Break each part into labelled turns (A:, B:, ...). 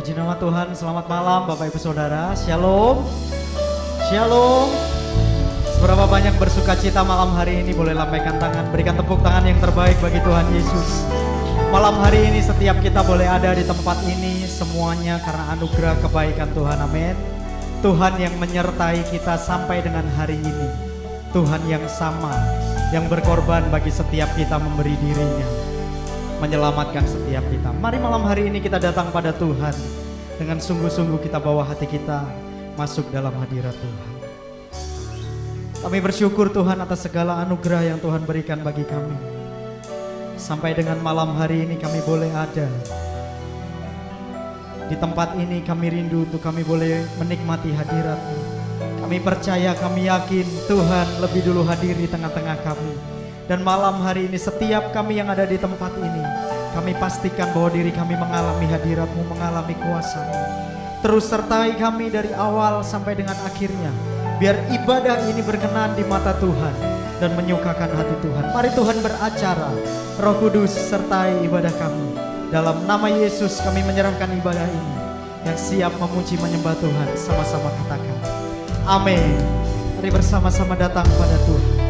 A: Puji nama Tuhan, selamat malam Bapak Ibu Saudara. Shalom. Shalom. Seberapa banyak bersuka cita malam hari ini, boleh lambaikan tangan, berikan tepuk tangan yang terbaik bagi Tuhan Yesus. Malam hari ini setiap kita boleh ada di tempat ini, semuanya karena anugerah kebaikan Tuhan, amin. Tuhan yang menyertai kita sampai dengan hari ini. Tuhan yang sama, yang berkorban bagi setiap kita, memberi dirinya, menyelamatkan setiap kita. Mari malam hari ini kita datang pada Tuhan, dengan sungguh-sungguh kita bawa hati kita masuk dalam hadirat Tuhan. Kami bersyukur Tuhan atas segala anugerah yang Tuhan berikan bagi kami. Sampai dengan malam hari ini kami boleh ada di tempat ini. Kami rindu untuk kami boleh menikmati hadirat-Mu. Kami percaya, kami yakin Tuhan lebih dulu hadir di tengah-tengah kami. Dan malam hari ini setiap kami yang ada di tempat ini, kami pastikan bahwa diri kami mengalami hadirat-Mu, mengalami kuasa-Mu. Terus sertai kami dari awal sampai dengan akhirnya. Biar ibadah ini berkenan di mata Tuhan dan menyukakan hati Tuhan. Mari Tuhan beracara, Roh Kudus sertai ibadah kami. Dalam nama Yesus kami menyerahkan ibadah ini. Yang siap memuji menyembah Tuhan, sama-sama katakan amin. Mari bersama-sama datang pada Tuhan.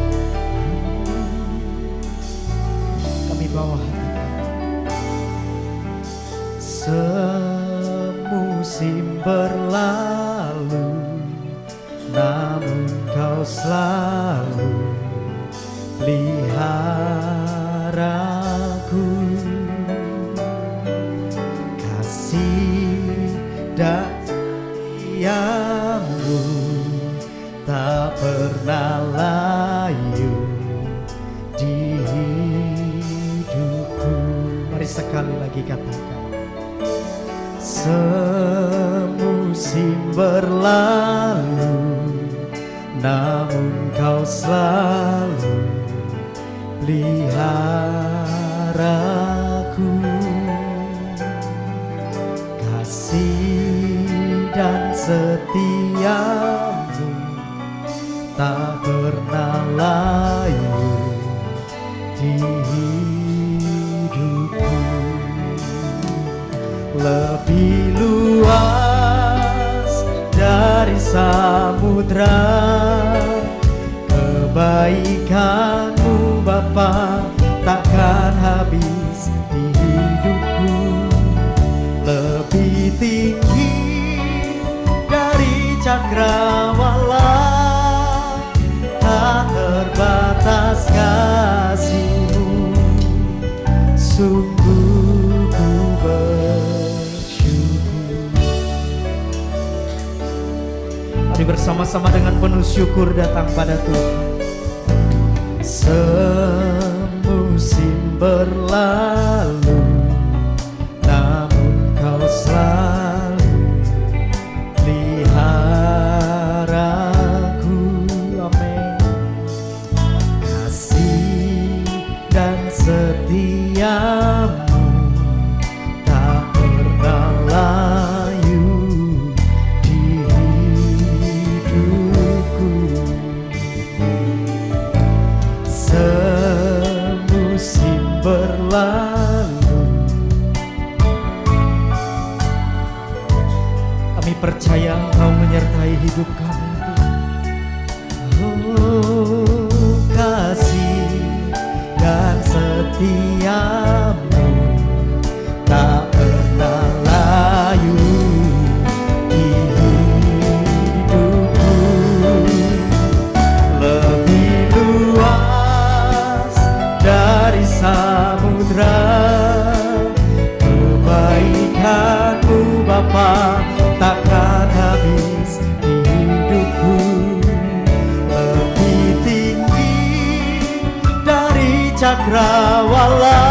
A: Bawah hati kami. Semusim berlalu, namun Kau selalu peliharaku. Kasih dan setiamu tak pernah layu di Mari sekali lagi katakan. Semusim berlalu, namun Kau selalu peliharaku. Kasih dan setiamu tak pernah layu di lebih luas dari samudra. Kebaikan-Mu Bapa takkan habis di hidupku. Lebih tinggi dari cakrawala, tak terbatas kasih-Mu. Sungguh ku Mari bersama-sama dengan penuh syukur datang pada Tuhan. Semusim berlalu, namun Kau selalu peliharaku. Amin. Kasih dan setiamu tak pernah layu di hidupku. Semusim berlalu, kami percaya Engkau menyertai hidup kami. Oh, kasih dan setiamu tak pernah layu di hidupku. Lebih luas dari samudra, kebaikan-Mu Bapa takkan habis di hidupku. Lebih tinggi dari cakrawala,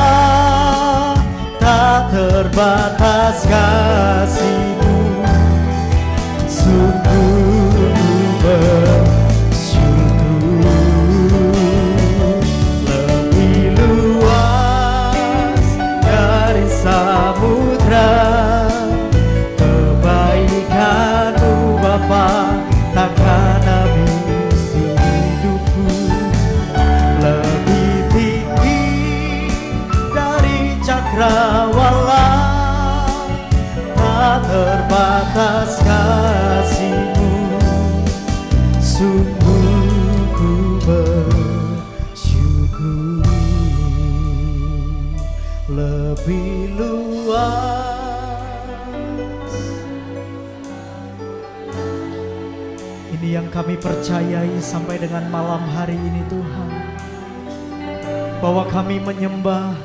A: tak terbatas kasih-Mu. Sungguh bersyukur. Lebih luas dari samudra, kebaikan-Mu Bapa takkan habis di hidupku. Lebih tinggi dari cakrawala, tak terbatas kasih-Mu, sungguh ku bersyukur. Lebih luas, ini yang kami percayai sampai dengan malam hari ini Tuhan, bahwa kami menyembah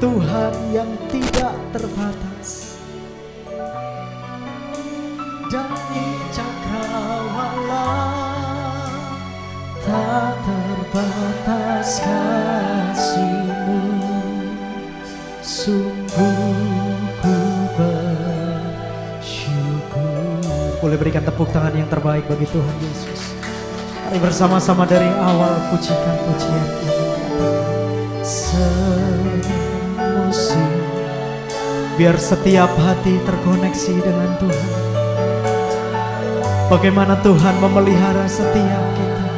A: Tuhan yang tidak terbatas. Dari cakrawala tak terbatas kasih-Mu, sungguh ku bersyukur. Boleh berikan tepuk tangan yang terbaik bagi Tuhan Yesus. Mari bersama-sama dari awal pujikan pujian ini. Semusim, biar setiap hati terkoneksi dengan Tuhan. Bagaimana Tuhan memelihara setiap kita.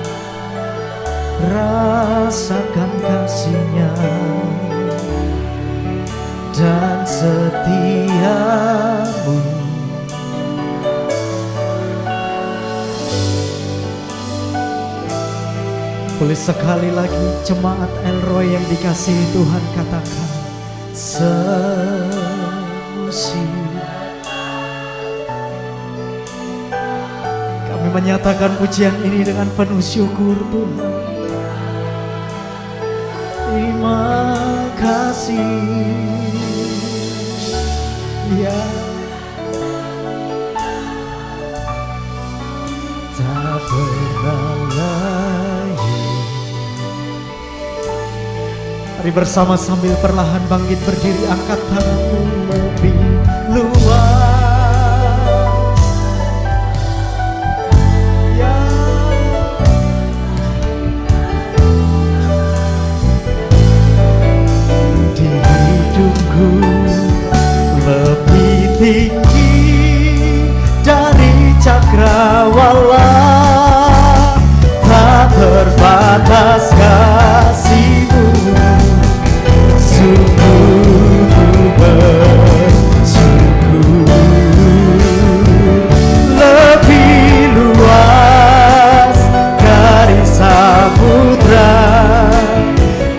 A: Rasakan kasih-Nya dan setia-Mu. Boleh sekali lagi jemaat Elroy yang dikasihi Tuhan katakan, semusim. Kami menyatakan pujian ini dengan penuh syukur Tuhan. Terima kasih ya, tak pernah lain. Mari bersama sambil perlahan bangkit berdiri, angkat tanganmu. Lebih luas ya, di hidupku lebih tinggi dari cakrawala, tak terbatas kasih-Mu, sungguh ku bersyukur. Lebih luas dari samudra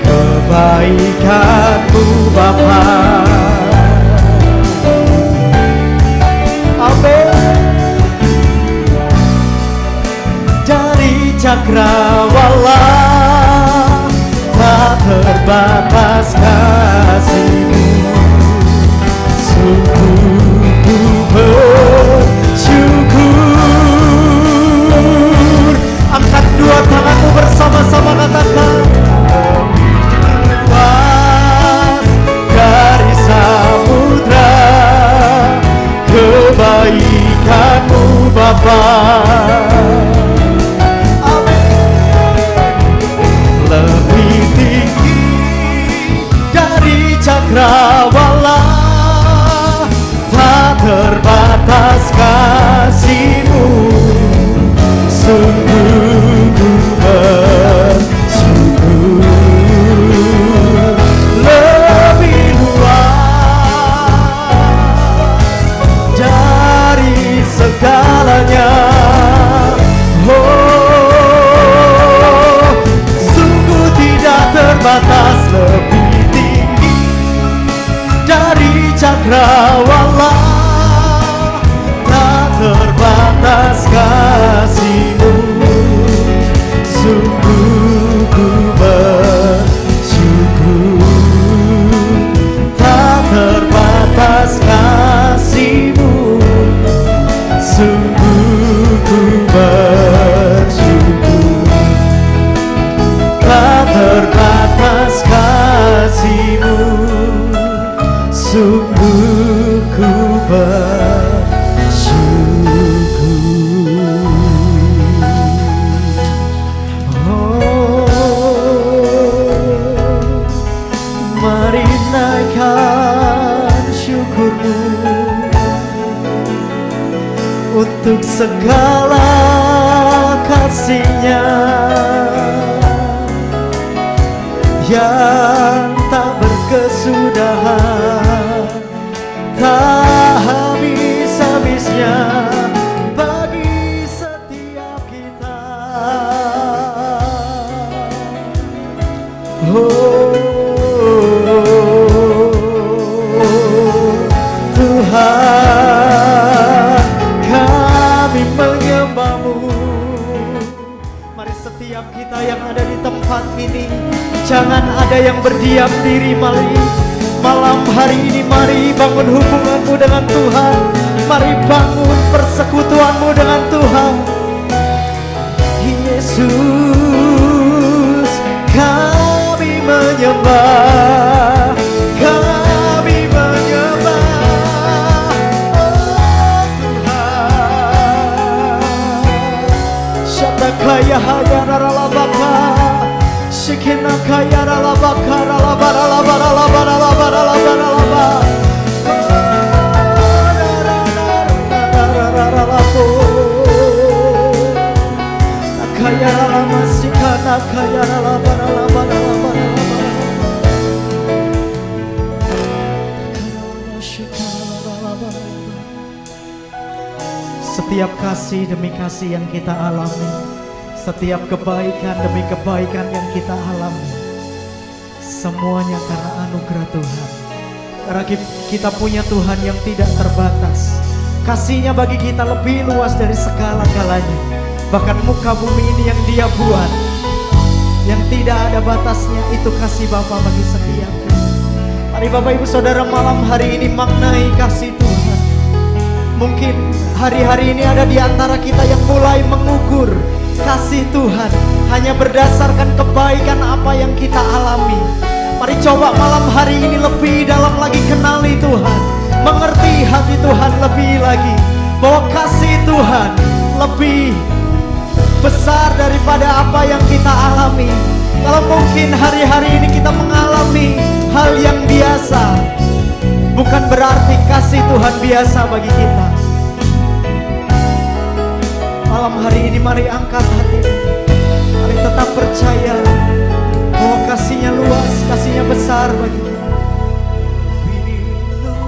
A: kebaikan-Mu Bapa. Amin. Dari cakrawala tak terbatas kasih-Mu, sungguh ku bersyukur. Angkat dua tanganmu bersama-sama katakan, luas dari samudra kebaikan-Mu Bapa. Lebih tinggi dari cakrawala, tak terbatas kasih-Mu, sungguh ku bersyukur. Lebih luas dari segalanya, terbatas. Lebih tinggi dari cakrawala, tak terbatas kasih-Mu, sungguh ku bersyukur. Tak terbatas kasih-Mu, sungguh ku bersyukur. Tak terbatas kasih-Mu, sungguh ku bersyukur. Oh, mari naikkan syukur-Mu untuk segala kasih-Nya yang tak berkesudahan, tak habis ada yang berdiam diri malam hari ini, mari bangun hubunganmu dengan Tuhan. Mari bangun persekutuanmu dengan Tuhan. Yesus, kami menyembah, kami menyembah, oh Tuhan. Syatakaya hagaralabaka, shikinakaya ralabaka, ralabaralabaralabaralabaralabaralabaralaba. Setiap kasih demi kasih yang kita alami, setiap kebaikan demi kebaikan yang kita alami, semuanya karena anugerah Tuhan. Karena kita punya Tuhan yang tidak terbatas. Kasih-Nya bagi kita lebih luas dari segala-galanya. Bahkan muka bumi ini yang Dia buat, yang tidak ada batasnya, itu kasih Bapa bagi setiap kita. Mari Bapak Ibu Saudara, malam hari ini maknai kasih Tuhan. Mungkin hari-hari ini ada di antara kita yang mulai mengukur kasih Tuhan hanya berdasarkan kebaikan apa yang kita alami. Mari coba malam hari ini lebih dalam lagi kenali Tuhan, mengerti hati Tuhan lebih lagi, bahwa kasih Tuhan lebih besar daripada apa yang kita alami. Kalau mungkin hari-hari ini kita mengalami hal yang biasa, bukan berarti kasih Tuhan biasa bagi kita. Malam hari ini mari angkat hati, mari tetap percaya bahwa kasih-Nya luas, kasih-Nya besar bagi kita.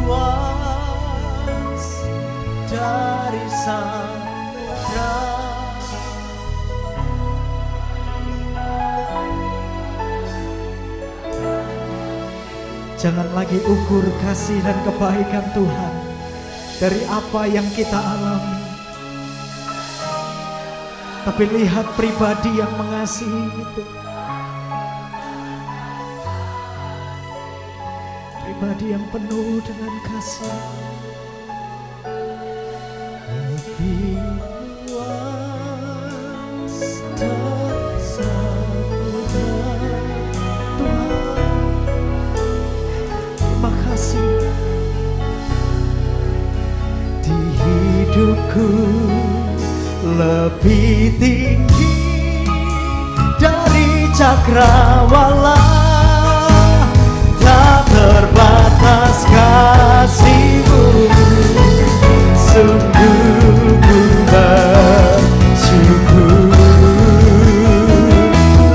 A: Luas dari samudra, jangan lagi ukur kasih dan kebaikan Tuhan dari apa yang kita alami, tapi lihat pribadi yang mengasihi itu, pribadi yang penuh dengan kasih. Lebih luas dari samudra, Tuhan, terima kasih. Di hidupku lebih tinggi dari cakrawala, tak terbatas kasih-Mu, sungguh ku bersyukur.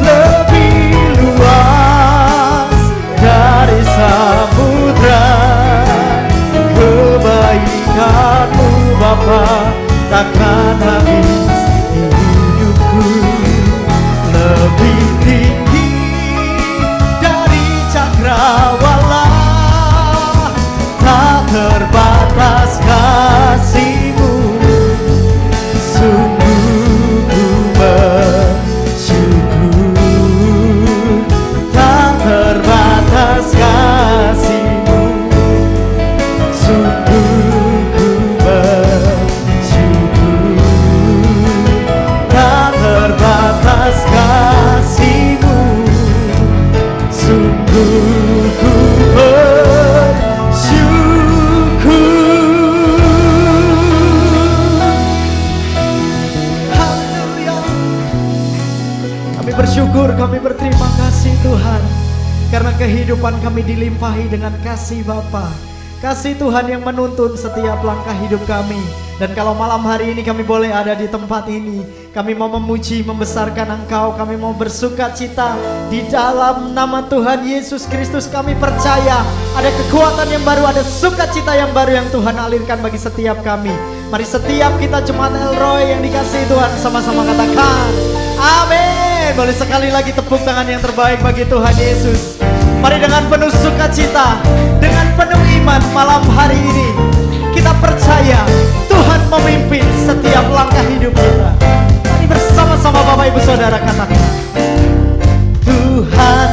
A: Lebih luas dari samudra, kebaikan-Mu Bapa takkan habis di hidupku. Lebih tinggi dari cakrawala, tak terbatas kasih-Mu, sungguh ku bersyukur. Tak terbatas kasih-Mu, sungguh ku bersyukur. Tak terbatas kasih-Mu, sungguh ku bersyukur. Haleluya. Kami bersyukur, kami berterima kasih Tuhan, karena kehidupan kami dilimpahi dengan kasih Bapa. Kasih Tuhan yang menuntun setiap langkah hidup kami. Dan kalau malam hari ini kami boleh ada di tempat ini, kami mau memuji, membesarkan Engkau. Kami mau bersuka cita di dalam nama Tuhan Yesus Kristus. Kami percaya ada kekuatan yang baru, ada sukacita yang baru yang Tuhan alirkan bagi setiap kami. Mari setiap kita jemaat Elroy yang dikasihi Tuhan sama-sama katakan amin. Boleh sekali lagi tepuk tangan yang terbaik bagi Tuhan Yesus. Mari dengan penuh sukacita, dengan penuh iman malam hari ini kita percaya Tuhan memimpin setiap langkah hidup kita. Mari bersama-sama Bapak Ibu Saudara katakan Tuhan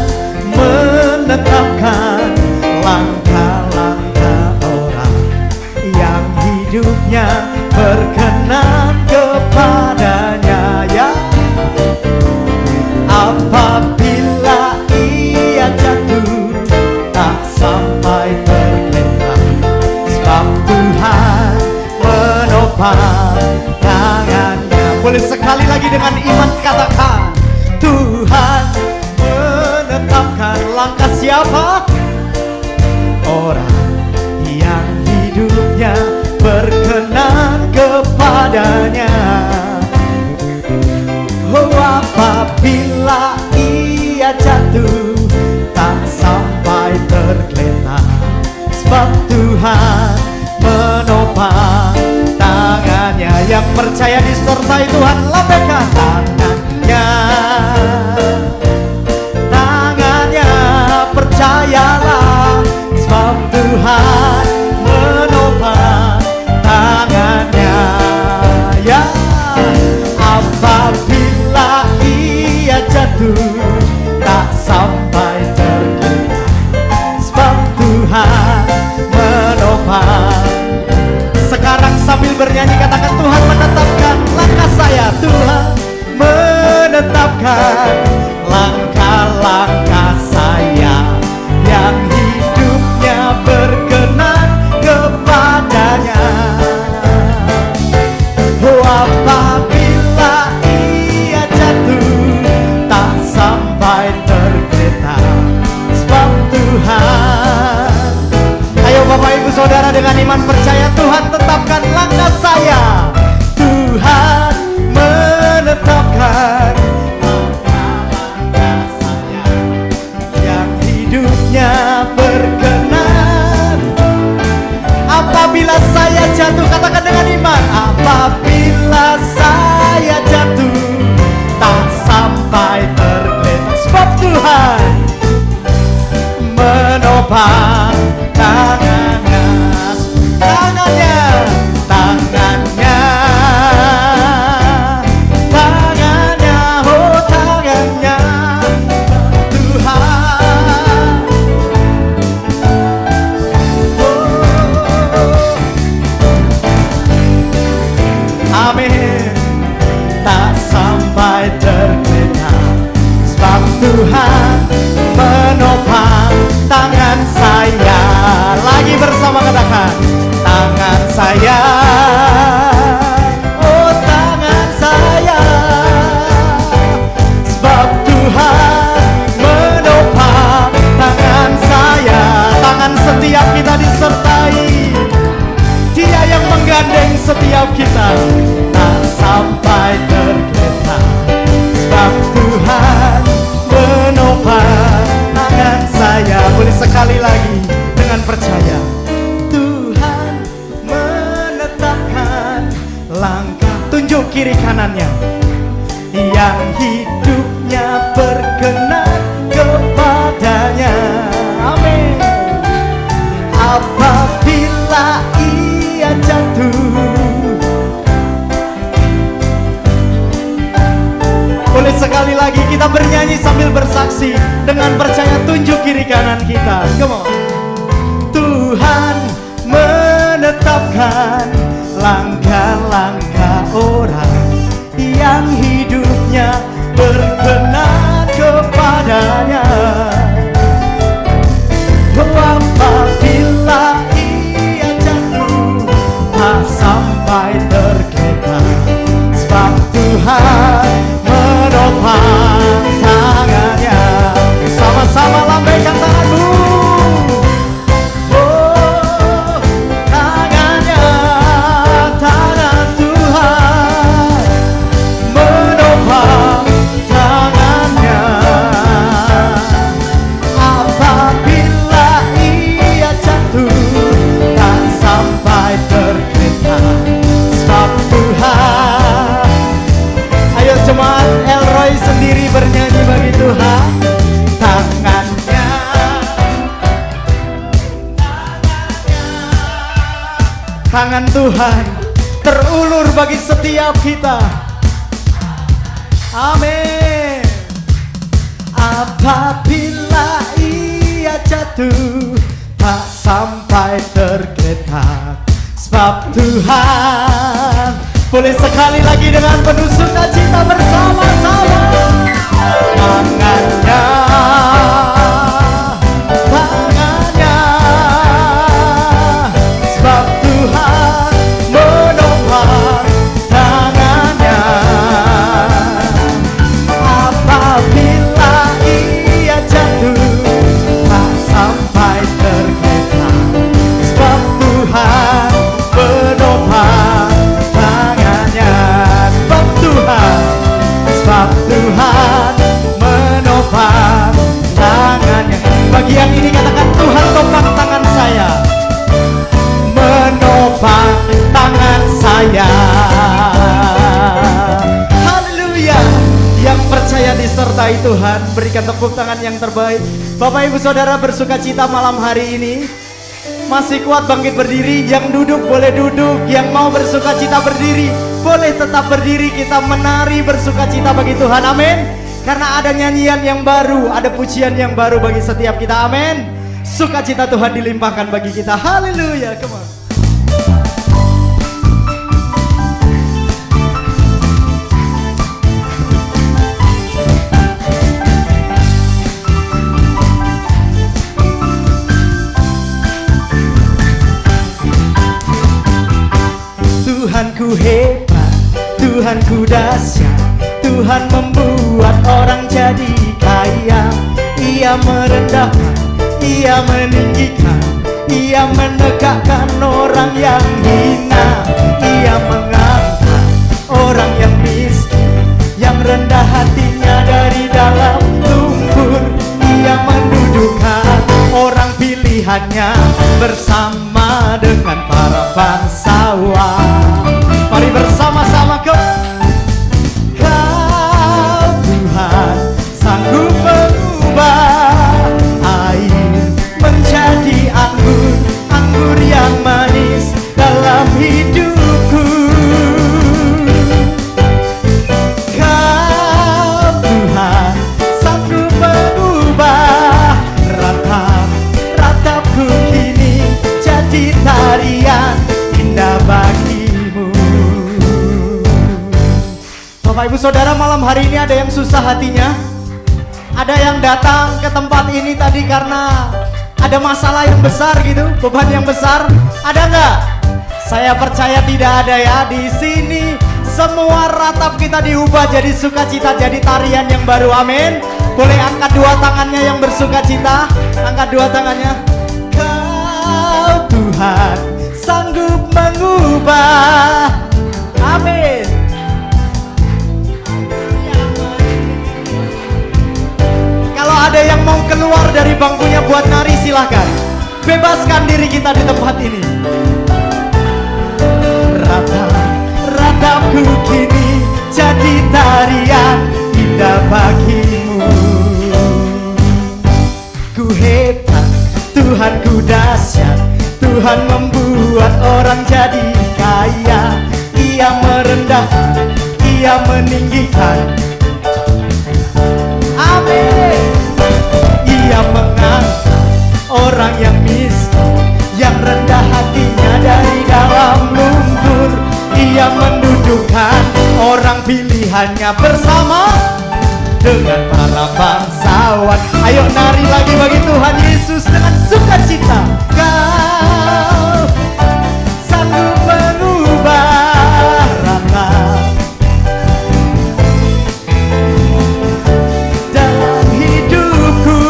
A: dengan iman katakan, Tuhan menetapkan langkah siapa? Orang yang hidupnya berkenan kepadanya. Oh, apabila ia jatuh tak sampai tergeletak, sebab Tuhan menopang tangannya. Yang percaya disertai Tuhan lambaikan tangannya. Tangannya percayalah, sebab Tuhan menopang tangannya. Ya, apabila ia jatuh tak sampai tergeletak, sebab Tuhan menopang. Sekarang sambil bernyanyi katakan, Tuhan menetapkan langkah saya. Tuhan menetapkan langkah-langkah saya yang hidupnya berkenan kepadanya. Oh, apabila ia jatuh tak sampai tergeletak, sebab Tuhan. Ayo Bapak Ibu Saudara dengan iman percaya, Tuhan tetapkan langkah saya. Tuhan menetapkan langkah-langkah saya yang hidupnya berkenan. Apabila saya jatuh, katakan dengan iman, apabila saya jatuh tak sampai tergeletak, sebab Tuhan menopang tangannya. Tangannya, tangannya, tangannya, oh tangannya Tuhan. Amin. Tak sampai tergeletak, sebab Tuhan menopang tangan saya. Lagi bersama katakan, tangan saya. Oh tangan saya, sebab Tuhan menopang tangan saya. Tangan setiap kita disertai, Dia yang menggandeng setiap kita. Tak sampai tergeletak, sebab Tuhan menopang tangan saya. Boleh sekali lagi dengan percaya, Tuhan menetapkan langkah. Tunjuk kiri kanannya, yang hidupnya berkenan kepadanya. Amin. Apabila ia jatuh, boleh sekali lagi kita bernyanyi sambil bersaksi dengan percaya, tunjuk kiri kanan kita. Come on. Tuhan menetapkan langkah-langkah orang yang hidupnya berkenan kepadanya. Apabila ia jatuh tak sampai tergeletak, sebab Tuhan menopang tangannya. Sama-sama lambaikan tanganmu. Oh, tangannya, tangan Tuhan menopang tangannya. Apabila ia jatuh tak sampai tergeletak, sebab Tuhan. Ayo jemaat Elroy sendiri bernyanyi bagi Tuhan. Tangannya, tangannya, tangan Tuhan terulur bagi setiap kita. Amin. Apabila ia jatuh tak sampai tergeletak, sebab Tuhan. Boleh sekali lagi dengan penuh sukacita bersama-sama. Tangannya, tangannya, sebab Tuhan menopang tangannya. Tuhan. Berikan tepuk tangan yang terbaik. Bapak Ibu Saudara bersuka cita malam hari ini. Masih kuat bangkit berdiri. Yang duduk boleh duduk. Yang mau bersuka cita berdiri boleh tetap berdiri. Kita menari bersuka cita bagi Tuhan. Amin. Karena ada nyanyian yang baru, ada pujian yang baru bagi setiap kita. Amin. Sukacita Tuhan dilimpahkan bagi kita. Haleluya. Come on. Tuhanku hebat, Tuhanku dahsyat, Tuhan membuat orang jadi kaya. Ia merendahkan, Ia meninggikan, Ia menegakkan orang yang hina. Ia mengangkat orang yang miskin, yang rendah hatinya dari dalam lumpur. Ia mendudukkan orang pilihannya bersama dengan para bangsawan. Mari bersama-sama Kau Tuhan sanggup mengubah air menjadi anggur, anggur yang manis dalam hidupku. Kau Tuhan sanggup mengubah ratap-ratapku kini jadi tarian indah bagimu. Bapak Ibu Saudara, malam hari ini ada yang susah hatinya. Ada yang datang ke tempat ini tadi karena ada masalah yang besar gitu, beban yang besar. Ada nggak? Saya percaya tidak ada ya. Di sini semua ratap kita diubah jadi sukacita, jadi tarian yang baru. Amin. Boleh angkat dua tangannya yang bersukacita. Angkat dua tangannya. Kau Tuhan sanggup mengubah. Amin. Kalau ada yang mau keluar dari bangkunya buat nari, silahkan. Bebaskan diri kita di tempat ini. Ratap-ratapku kini jadi tarian indah bagimu. Ku hebat, Tuhan ku dahsyat, Tuhan membuat orang jadi kaya. Ia merendahkan, Ia meninggikan. Amin. Ia mengangkat orang yang miskin, yang rendah hatinya dari dalam lumpur. Ia mendudukkan orang pilihannya bersama dengan para bangsawan. Ayo nari lagi bagi Tuhan Yesus dengan sukacita. Kau sanggup mengubah ratap dalam hidupku.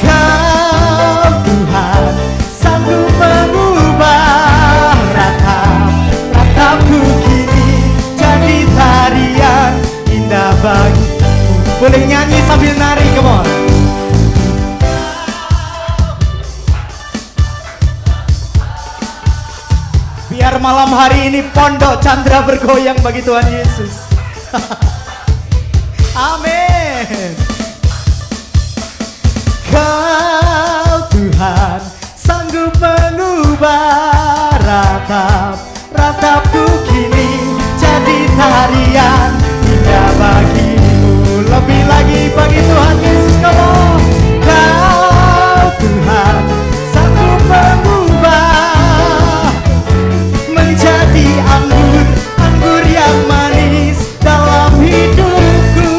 A: Kau Tuhan sanggup mengubah ratap-ratapku kini jadi tarian indah bagimu. Boleh nyanyi sambil nari, come on. Biar malam hari ini Pondok Chandra bergoyang bagi Tuhan Yesus. Amin. Kau Tuhan sanggup mengubah ratap-ratapku kini jadi tarian indah bagimu. Lebih lagi bagi Tuhan Yesus, kalau Kau Tuhan sanggup mengubah menjadi anggur, anggur yang manis dalam hidupku.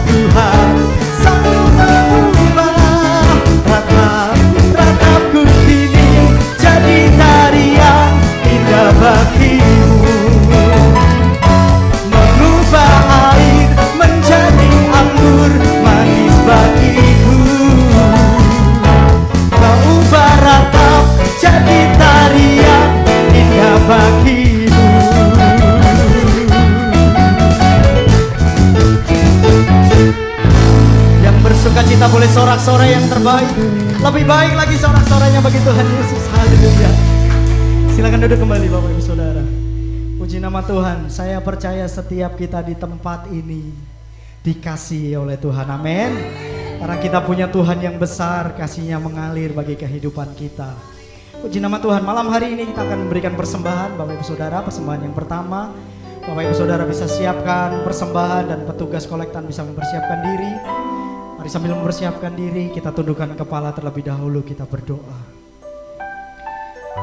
A: Tuhan sanggup mengubah ratap-ratapku kini jadi tarian indah bagimu. Mengubah air menjadi anggur manis bagiku. Kau ubah ratap jadi tarian indah bagimu. Yang bersukacita boleh sorak-sorai yang terbaik. Lebih baik lagi sorak-sorainya bagi Tuhan Yesus. Haleluya. Silakan duduk kembali Bapak Ibu Saudara. Puji nama Tuhan. Saya percaya setiap kita di tempat ini dikasihi oleh Tuhan. Amin. Karena kita punya Tuhan yang besar, kasih-Nya mengalir bagi kehidupan kita. Puji nama Tuhan. Malam hari ini kita akan memberikan persembahan, Bapak Ibu Saudara. Persembahan yang pertama, Bapak Ibu Saudara bisa siapkan persembahan dan petugas kolektan bisa mempersiapkan diri. Mari sambil mempersiapkan diri, kita tundukkan kepala terlebih dahulu, kita berdoa.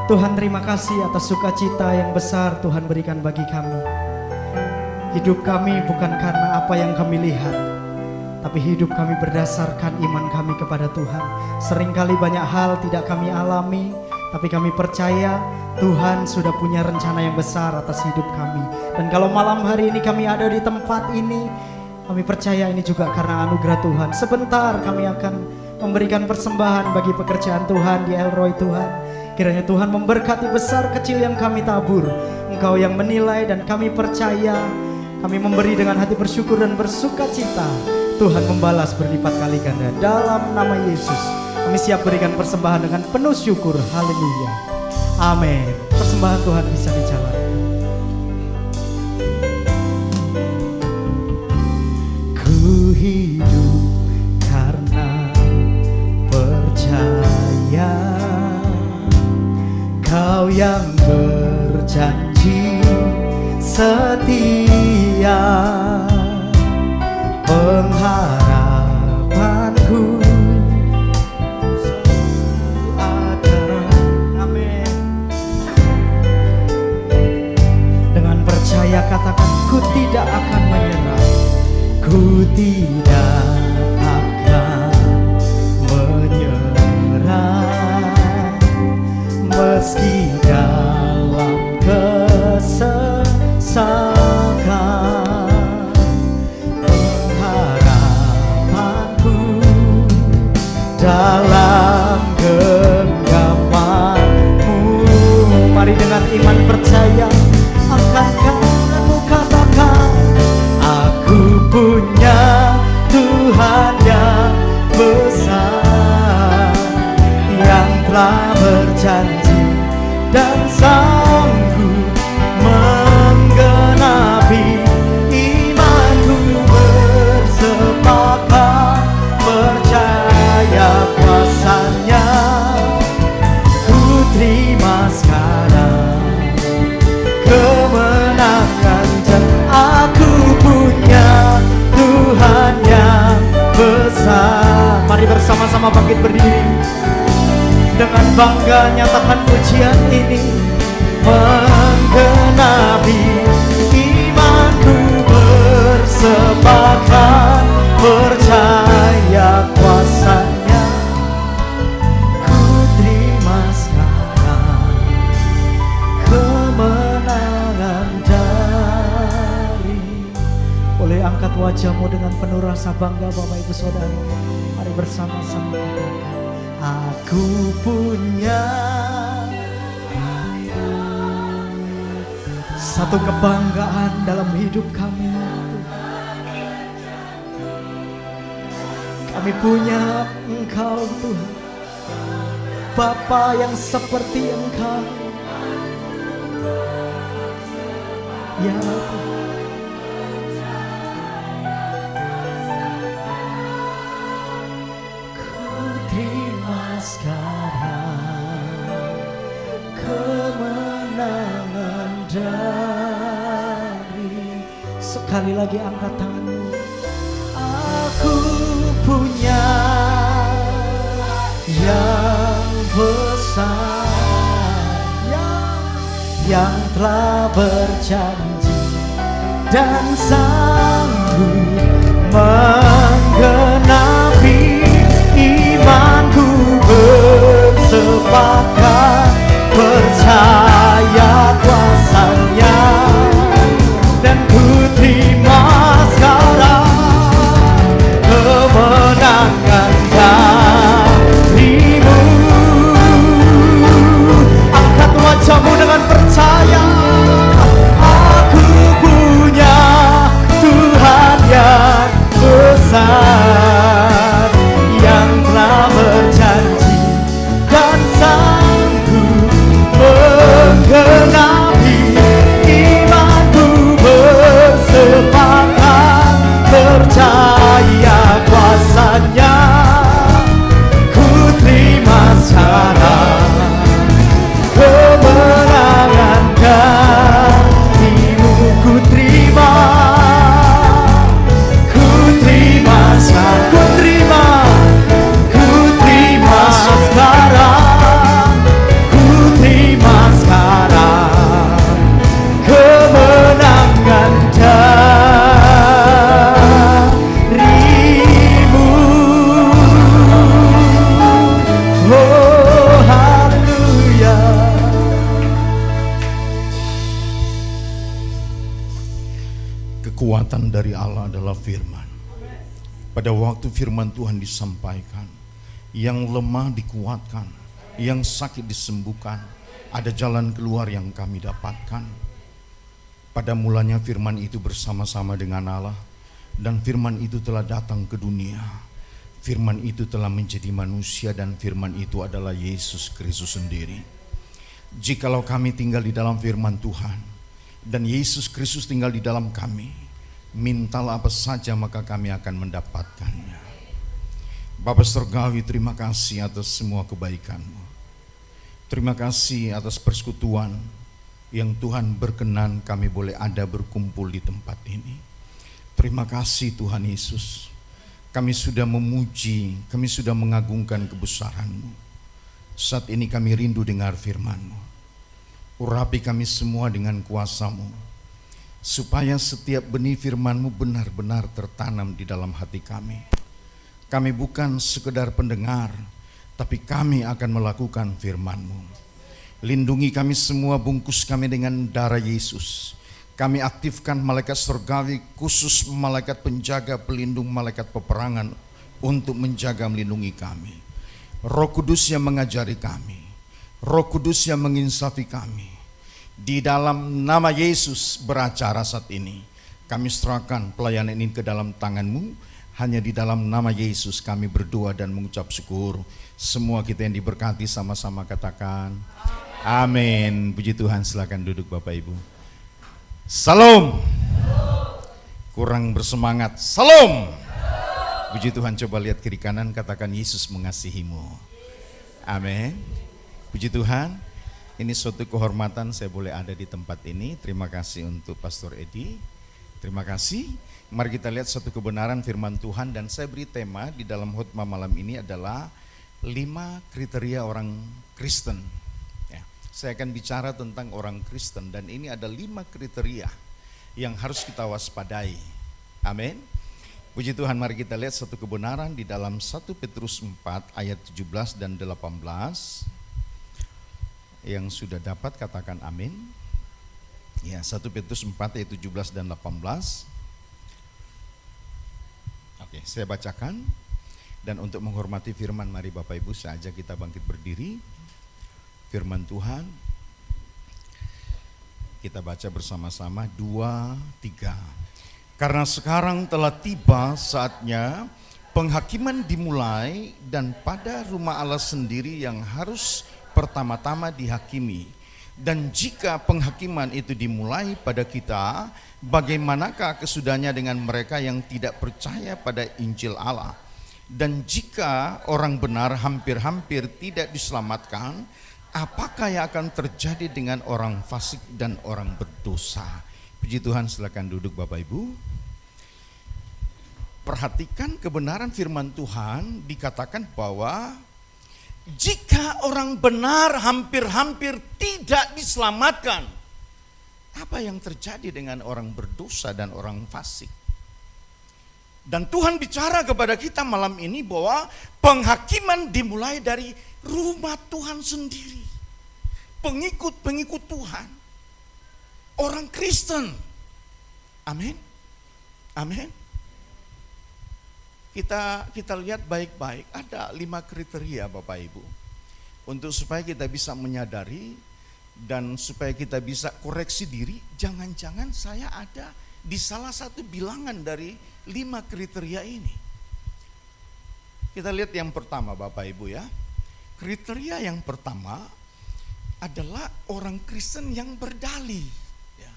A: Tuhan, terima kasih atas sukacita yang besar Tuhan berikan bagi kami. Hidup kami bukan karena apa yang kami lihat, tapi hidup kami berdasarkan iman kami kepada Tuhan. Seringkali banyak hal tidak kami alami, tapi kami percaya Tuhan sudah punya rencana yang besar atas hidup kami. Dan kalau malam hari ini kami ada di tempat ini, kami percaya ini juga karena anugerah Tuhan. Sebentar kami akan memberikan persembahan bagi pekerjaan Tuhan di Elroy Tuhan. Kiranya Tuhan memberkati besar kecil yang kami tabur. Engkau yang menilai dan kami percaya. Kami memberi dengan hati bersyukur dan bersukacita. Tuhan membalas berlipat kali ganda. Dalam nama Yesus kami siap berikan persembahan dengan penuh syukur. Haleluya. Amin. Persembahan Tuhan bisa dijalankan. Ku hidup karena percaya Kau yang berjanji setia, pengharapanku ada. Amin. Dengan percaya katakan, ku tidak akan menyerah, ku tidak akan menyerah. Meski dalam kesesakan, pengharapanku dalam genggaman-Mu. Mari dengan iman percaya, akankah aku katakan, aku punya Tuhan yang besar, yang telah berjanji dan sanggup menggenapi imanku. Bersepakat percaya kuasa-Nya, ku terima sekarang kemenangan. Dan aku punya Tuhan yang besar. Mari bersama-sama bangkit berdiri. Dengan bangga nyatakan pujian ini, menggenapi imanku. Bersepakat percaya kuasa-Nya, ku terima sekarang kemenangan dari. Boleh angkat wajahmu dengan penuh rasa bangga Bapak Ibu Saudara. Mari bersama-sama katakan, aku punya satu kebanggaan dalam hidup kami. Kami punya Engkau Tuhan, Bapa yang seperti Engkau. Ya Tuhan. Sekarang kemenangan dari. Sekali lagi angkat tanganmu. Aku punya yang besar, yang telah berjanji dan sanggup menggenapi imanku. Bersepakat percaya kuasa-Nya, dan ku terima sekarang kemenangan dari-Mu. Angkat wajahmu dengan percaya, aku punya Tuhan percaya kuasanya, ku terima sekarang kemenangan kasih-Mu. Ku terima sekarang, ku terima sekarang, ku terima sekarang kemenangan dari-Mu. Oh haleluya.
B: Kekuatan dari Allah adalah firman. Pada waktu firman Tuhan disampaikan, yang lemah dikuatkan, yang sakit disembuhkan, ada jalan keluar yang kami dapatkan. Pada mulanya firman itu bersama-sama dengan Allah, dan firman itu telah datang ke dunia. Firman itu telah menjadi manusia, dan firman itu adalah Yesus Kristus sendiri. Jikalau kami tinggal di dalam firman Tuhan, dan Yesus Kristus tinggal di dalam kami, mintalah apa saja maka kami akan mendapatkannya. Bapa Surgawi, terima kasih atas semua kebaikan-Mu. Terima kasih atas persekutuan yang Tuhan berkenan kami boleh ada berkumpul di tempat ini. Terima kasih Tuhan Yesus. Kami sudah memuji, kami sudah mengagungkan kebesaran-Mu. Saat ini kami rindu dengar firman-Mu. Urapi kami semua dengan kuasa-Mu, supaya setiap benih firman-Mu benar-benar tertanam di dalam hati kami. Kami bukan sekedar pendengar, tapi kami akan melakukan firman-Mu. Lindungi kami semua, bungkus kami dengan darah Yesus. Kami aktifkan malaikat surgawi, khusus malaikat penjaga, pelindung, malaikat peperangan untuk menjaga melindungi kami. Roh Kudus yang mengajari kami, Roh Kudus yang menginsafi kami. Di dalam nama Yesus beracara saat ini. Kami serahkan pelayanan ini ke dalam tangan-Mu. Hanya di dalam nama Yesus kami berdoa dan mengucap syukur. Semua kita yang diberkati sama-sama katakan amin. Puji Tuhan, silakan duduk Bapak Ibu. Salam. Kurang bersemangat. Salam. Puji Tuhan, coba lihat kiri kanan, katakan Yesus mengasihimu. Amin. Puji Tuhan. Ini suatu kehormatan saya boleh ada di tempat ini. Terima kasih untuk Pastor Edi. Terima kasih. Mari kita lihat satu kebenaran firman Tuhan, dan saya beri tema di dalam khotbah malam ini adalah 5 kriteria orang Kristen. Ya, saya akan bicara tentang orang Kristen, dan ini ada 5 kriteria yang harus kita waspadai. Amin. Puji Tuhan, mari kita lihat satu kebenaran di dalam 1 Petrus 4 ayat 17 dan 18. Yang sudah dapat katakan amin. Ya, 1 Petrus 4 ayat 17 dan 18. Oke, saya bacakan. Dan untuk menghormati firman, mari Bapak Ibu saja kita bangkit berdiri. Firman Tuhan kita baca bersama-sama, 2, 3. Karena sekarang telah tiba saatnya penghakiman dimulai, dan pada rumah Allah sendiri yang harus pertama-tama dihakimi. Dan jika penghakiman itu dimulai pada kita, bagaimanakah kesudahnya dengan mereka yang tidak percaya pada Injil Allah? Dan jika orang benar hampir-hampir tidak diselamatkan, apakah yang akan terjadi dengan orang fasik dan orang berdosa? Puji Tuhan, silakan duduk Bapak Ibu. Perhatikan kebenaran firman Tuhan, dikatakan bahwa jika orang benar hampir-hampir tidak diselamatkan, apa yang terjadi dengan orang berdosa dan orang fasik? Dan Tuhan bicara kepada kita malam ini bahwa penghakiman dimulai dari rumah Tuhan sendiri. Pengikut-pengikut Tuhan, orang Kristen. Amin. Amin. Kita lihat baik-baik, ada 5 kriteria Bapak Ibu, untuk supaya kita bisa menyadari dan supaya kita bisa koreksi diri. Jangan-jangan saya ada di salah satu bilangan dari 5 kriteria ini. Kita lihat yang pertama Bapak Ibu ya. Kriteria yang pertama adalah orang Kristen yang berdalih ya.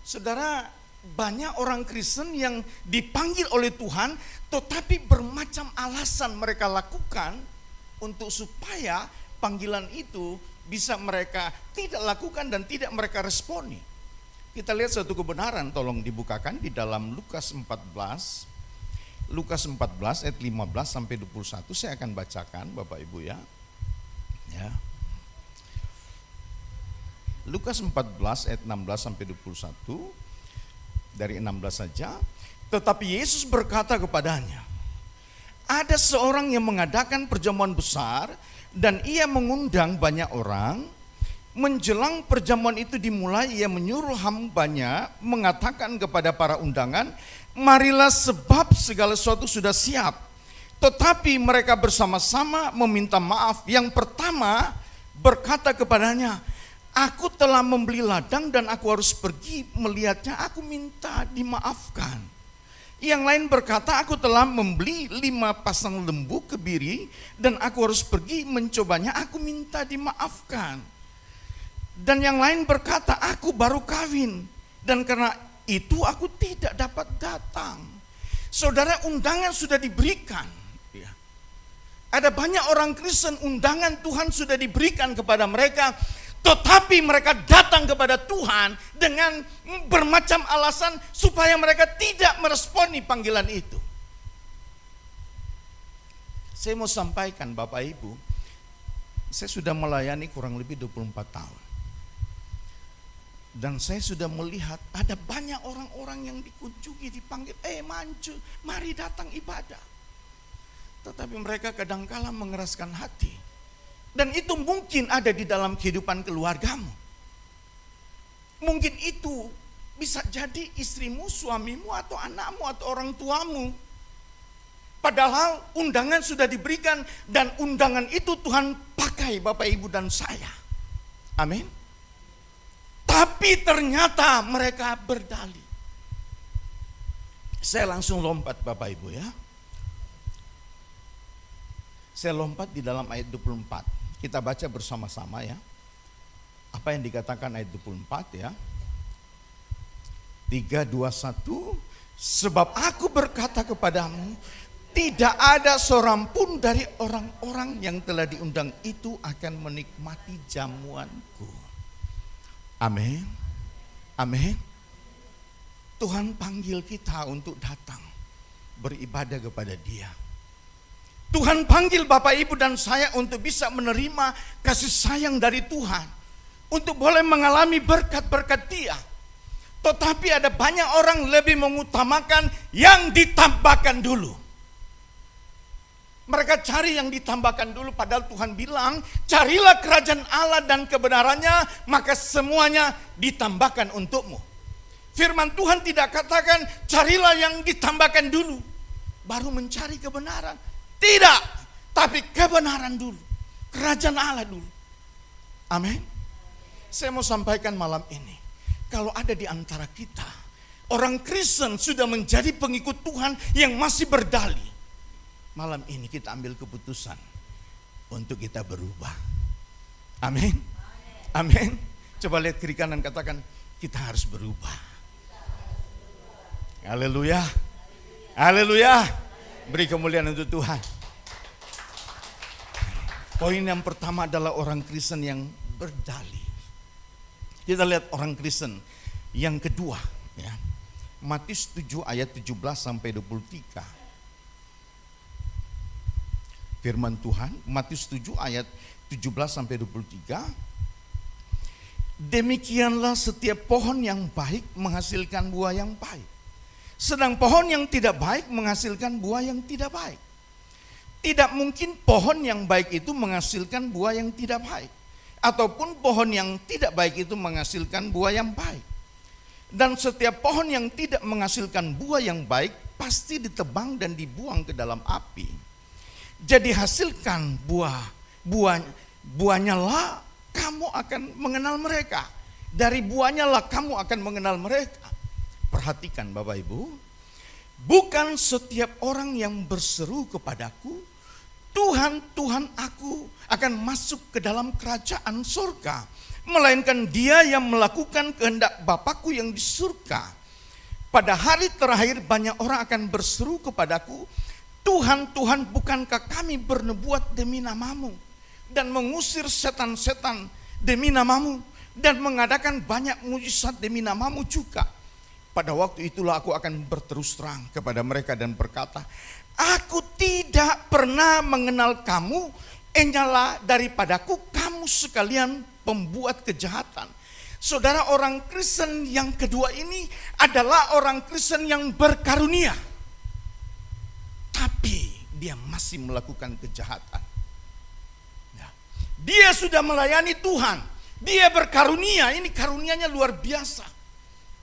B: Saudara, banyak orang Kristen yang dipanggil oleh Tuhan, tetapi bermacam alasan mereka lakukan untuk supaya panggilan itu bisa mereka tidak lakukan dan tidak mereka responi. Kita lihat satu kebenaran, tolong dibukakan di dalam Lukas 14. Lukas 14 ayat 15 sampai 21, saya akan bacakan Bapak Ibu ya. Lukas 14 ayat 16 sampai 21. Dari 16 saja. Tetapi Yesus berkata kepadanya, ada seorang yang mengadakan perjamuan besar dan ia mengundang banyak orang. Menjelang perjamuan itu dimulai, ia menyuruh hambanya mengatakan kepada para undangan, marilah sebab segala sesuatu sudah siap. Tetapi mereka bersama-sama meminta maaf. Yang pertama berkata kepadanya, aku telah membeli ladang dan aku harus pergi melihatnya, aku minta dimaafkan. Yang lain berkata, aku telah membeli 5 pasang lembu kebiri dan aku harus pergi mencobanya, aku minta dimaafkan. Dan yang lain berkata, aku baru kawin dan karena itu aku tidak dapat datang. Saudara, undangan sudah diberikan. Ada banyak orang Kristen, undangan Tuhan sudah diberikan kepada mereka, tetapi mereka datang kepada Tuhan dengan bermacam alasan supaya mereka tidak meresponi panggilan itu. Saya mau sampaikan Bapak Ibu, saya sudah melayani kurang lebih 24 tahun. Dan saya sudah melihat ada banyak orang-orang yang dikunjungi, dipanggil, mari datang ibadah. Tetapi mereka kadangkala mengeraskan hati. Dan itu mungkin ada di dalam kehidupan keluargamu. Mungkin itu bisa jadi istrimu, suamimu, atau anakmu, atau orang tuamu. Padahal undangan sudah diberikan dan undangan itu Tuhan pakai Bapak Ibu dan saya. Amin. Tapi ternyata mereka berdalih. Saya langsung lompat Bapak Ibu ya. Saya lompat di dalam ayat 24. Kita baca bersama-sama ya. Apa yang dikatakan ayat 24 ya. 3, 2, 1. Sebab aku berkata kepadamu, tidak ada seorang pun dari orang-orang yang telah diundang itu akan menikmati jamuanku. Amin. Amin. Tuhan panggil kita untuk datang beribadah kepada Dia. Tuhan panggil Bapak Ibu dan saya untuk bisa menerima kasih sayang dari Tuhan, untuk boleh mengalami berkat-berkat Dia. Tetapi ada banyak orang lebih mengutamakan yang ditambahkan dulu. Mereka cari yang ditambahkan dulu, padahal Tuhan bilang, carilah kerajaan Allah dan kebenarannya, maka semuanya ditambahkan untukmu. Firman Tuhan tidak katakan carilah yang ditambahkan dulu, baru mencari kebenaran. Tidak, tapi kebenaran dulu, kerajaan Allah dulu. Amin. Saya mau sampaikan malam ini, kalau ada di antara kita orang Kristen sudah menjadi pengikut Tuhan yang masih berdalih, malam ini kita ambil keputusan untuk kita berubah. Amin. Amin. Coba lihat kiri kanan, katakan kita harus berubah. Haleluya. Haleluya. Beri kemuliaan untuk Tuhan. Poin yang pertama adalah orang Kristen yang berdalih. Kita lihat orang Kristen yang kedua ya. Matius 7 ayat 17 sampai 23. Firman Tuhan, Matius 7 ayat 17 sampai 23. Demikianlah setiap pohon yang baik menghasilkan buah yang baik, sedang pohon yang tidak baik menghasilkan buah yang tidak baik. Tidak mungkin pohon yang baik itu menghasilkan buah yang tidak baik, ataupun pohon yang tidak baik itu menghasilkan buah yang baik. Dan setiap pohon yang tidak menghasilkan buah yang baik pasti ditebang dan dibuang ke dalam api. Jadi hasilkan buahnya lah kamu akan mengenal mereka. Dari buahnya lah kamu akan mengenal mereka. Perhatikan Bapak Ibu, bukan setiap orang yang berseru kepadaku, Tuhan, Tuhan, aku akan masuk ke dalam kerajaan surga, melainkan dia yang melakukan kehendak Bapakku yang di surga. Pada hari terakhir banyak orang akan berseru kepadaku, Tuhan, Tuhan, bukankah kami bernubuat demi namamu dan mengusir setan-setan demi namamu dan mengadakan banyak mujizat demi namamu juga. Pada waktu itulah aku akan berterus terang kepada mereka dan berkata, aku tidak pernah mengenal kamu, enyalah daripadaku kamu sekalian pembuat kejahatan. Saudara, orang Kristen yang kedua ini adalah orang Kristen yang berkarunia, tapi dia masih melakukan kejahatan. Ya. Dia sudah melayani Tuhan, dia berkarunia, ini karunianya luar biasa.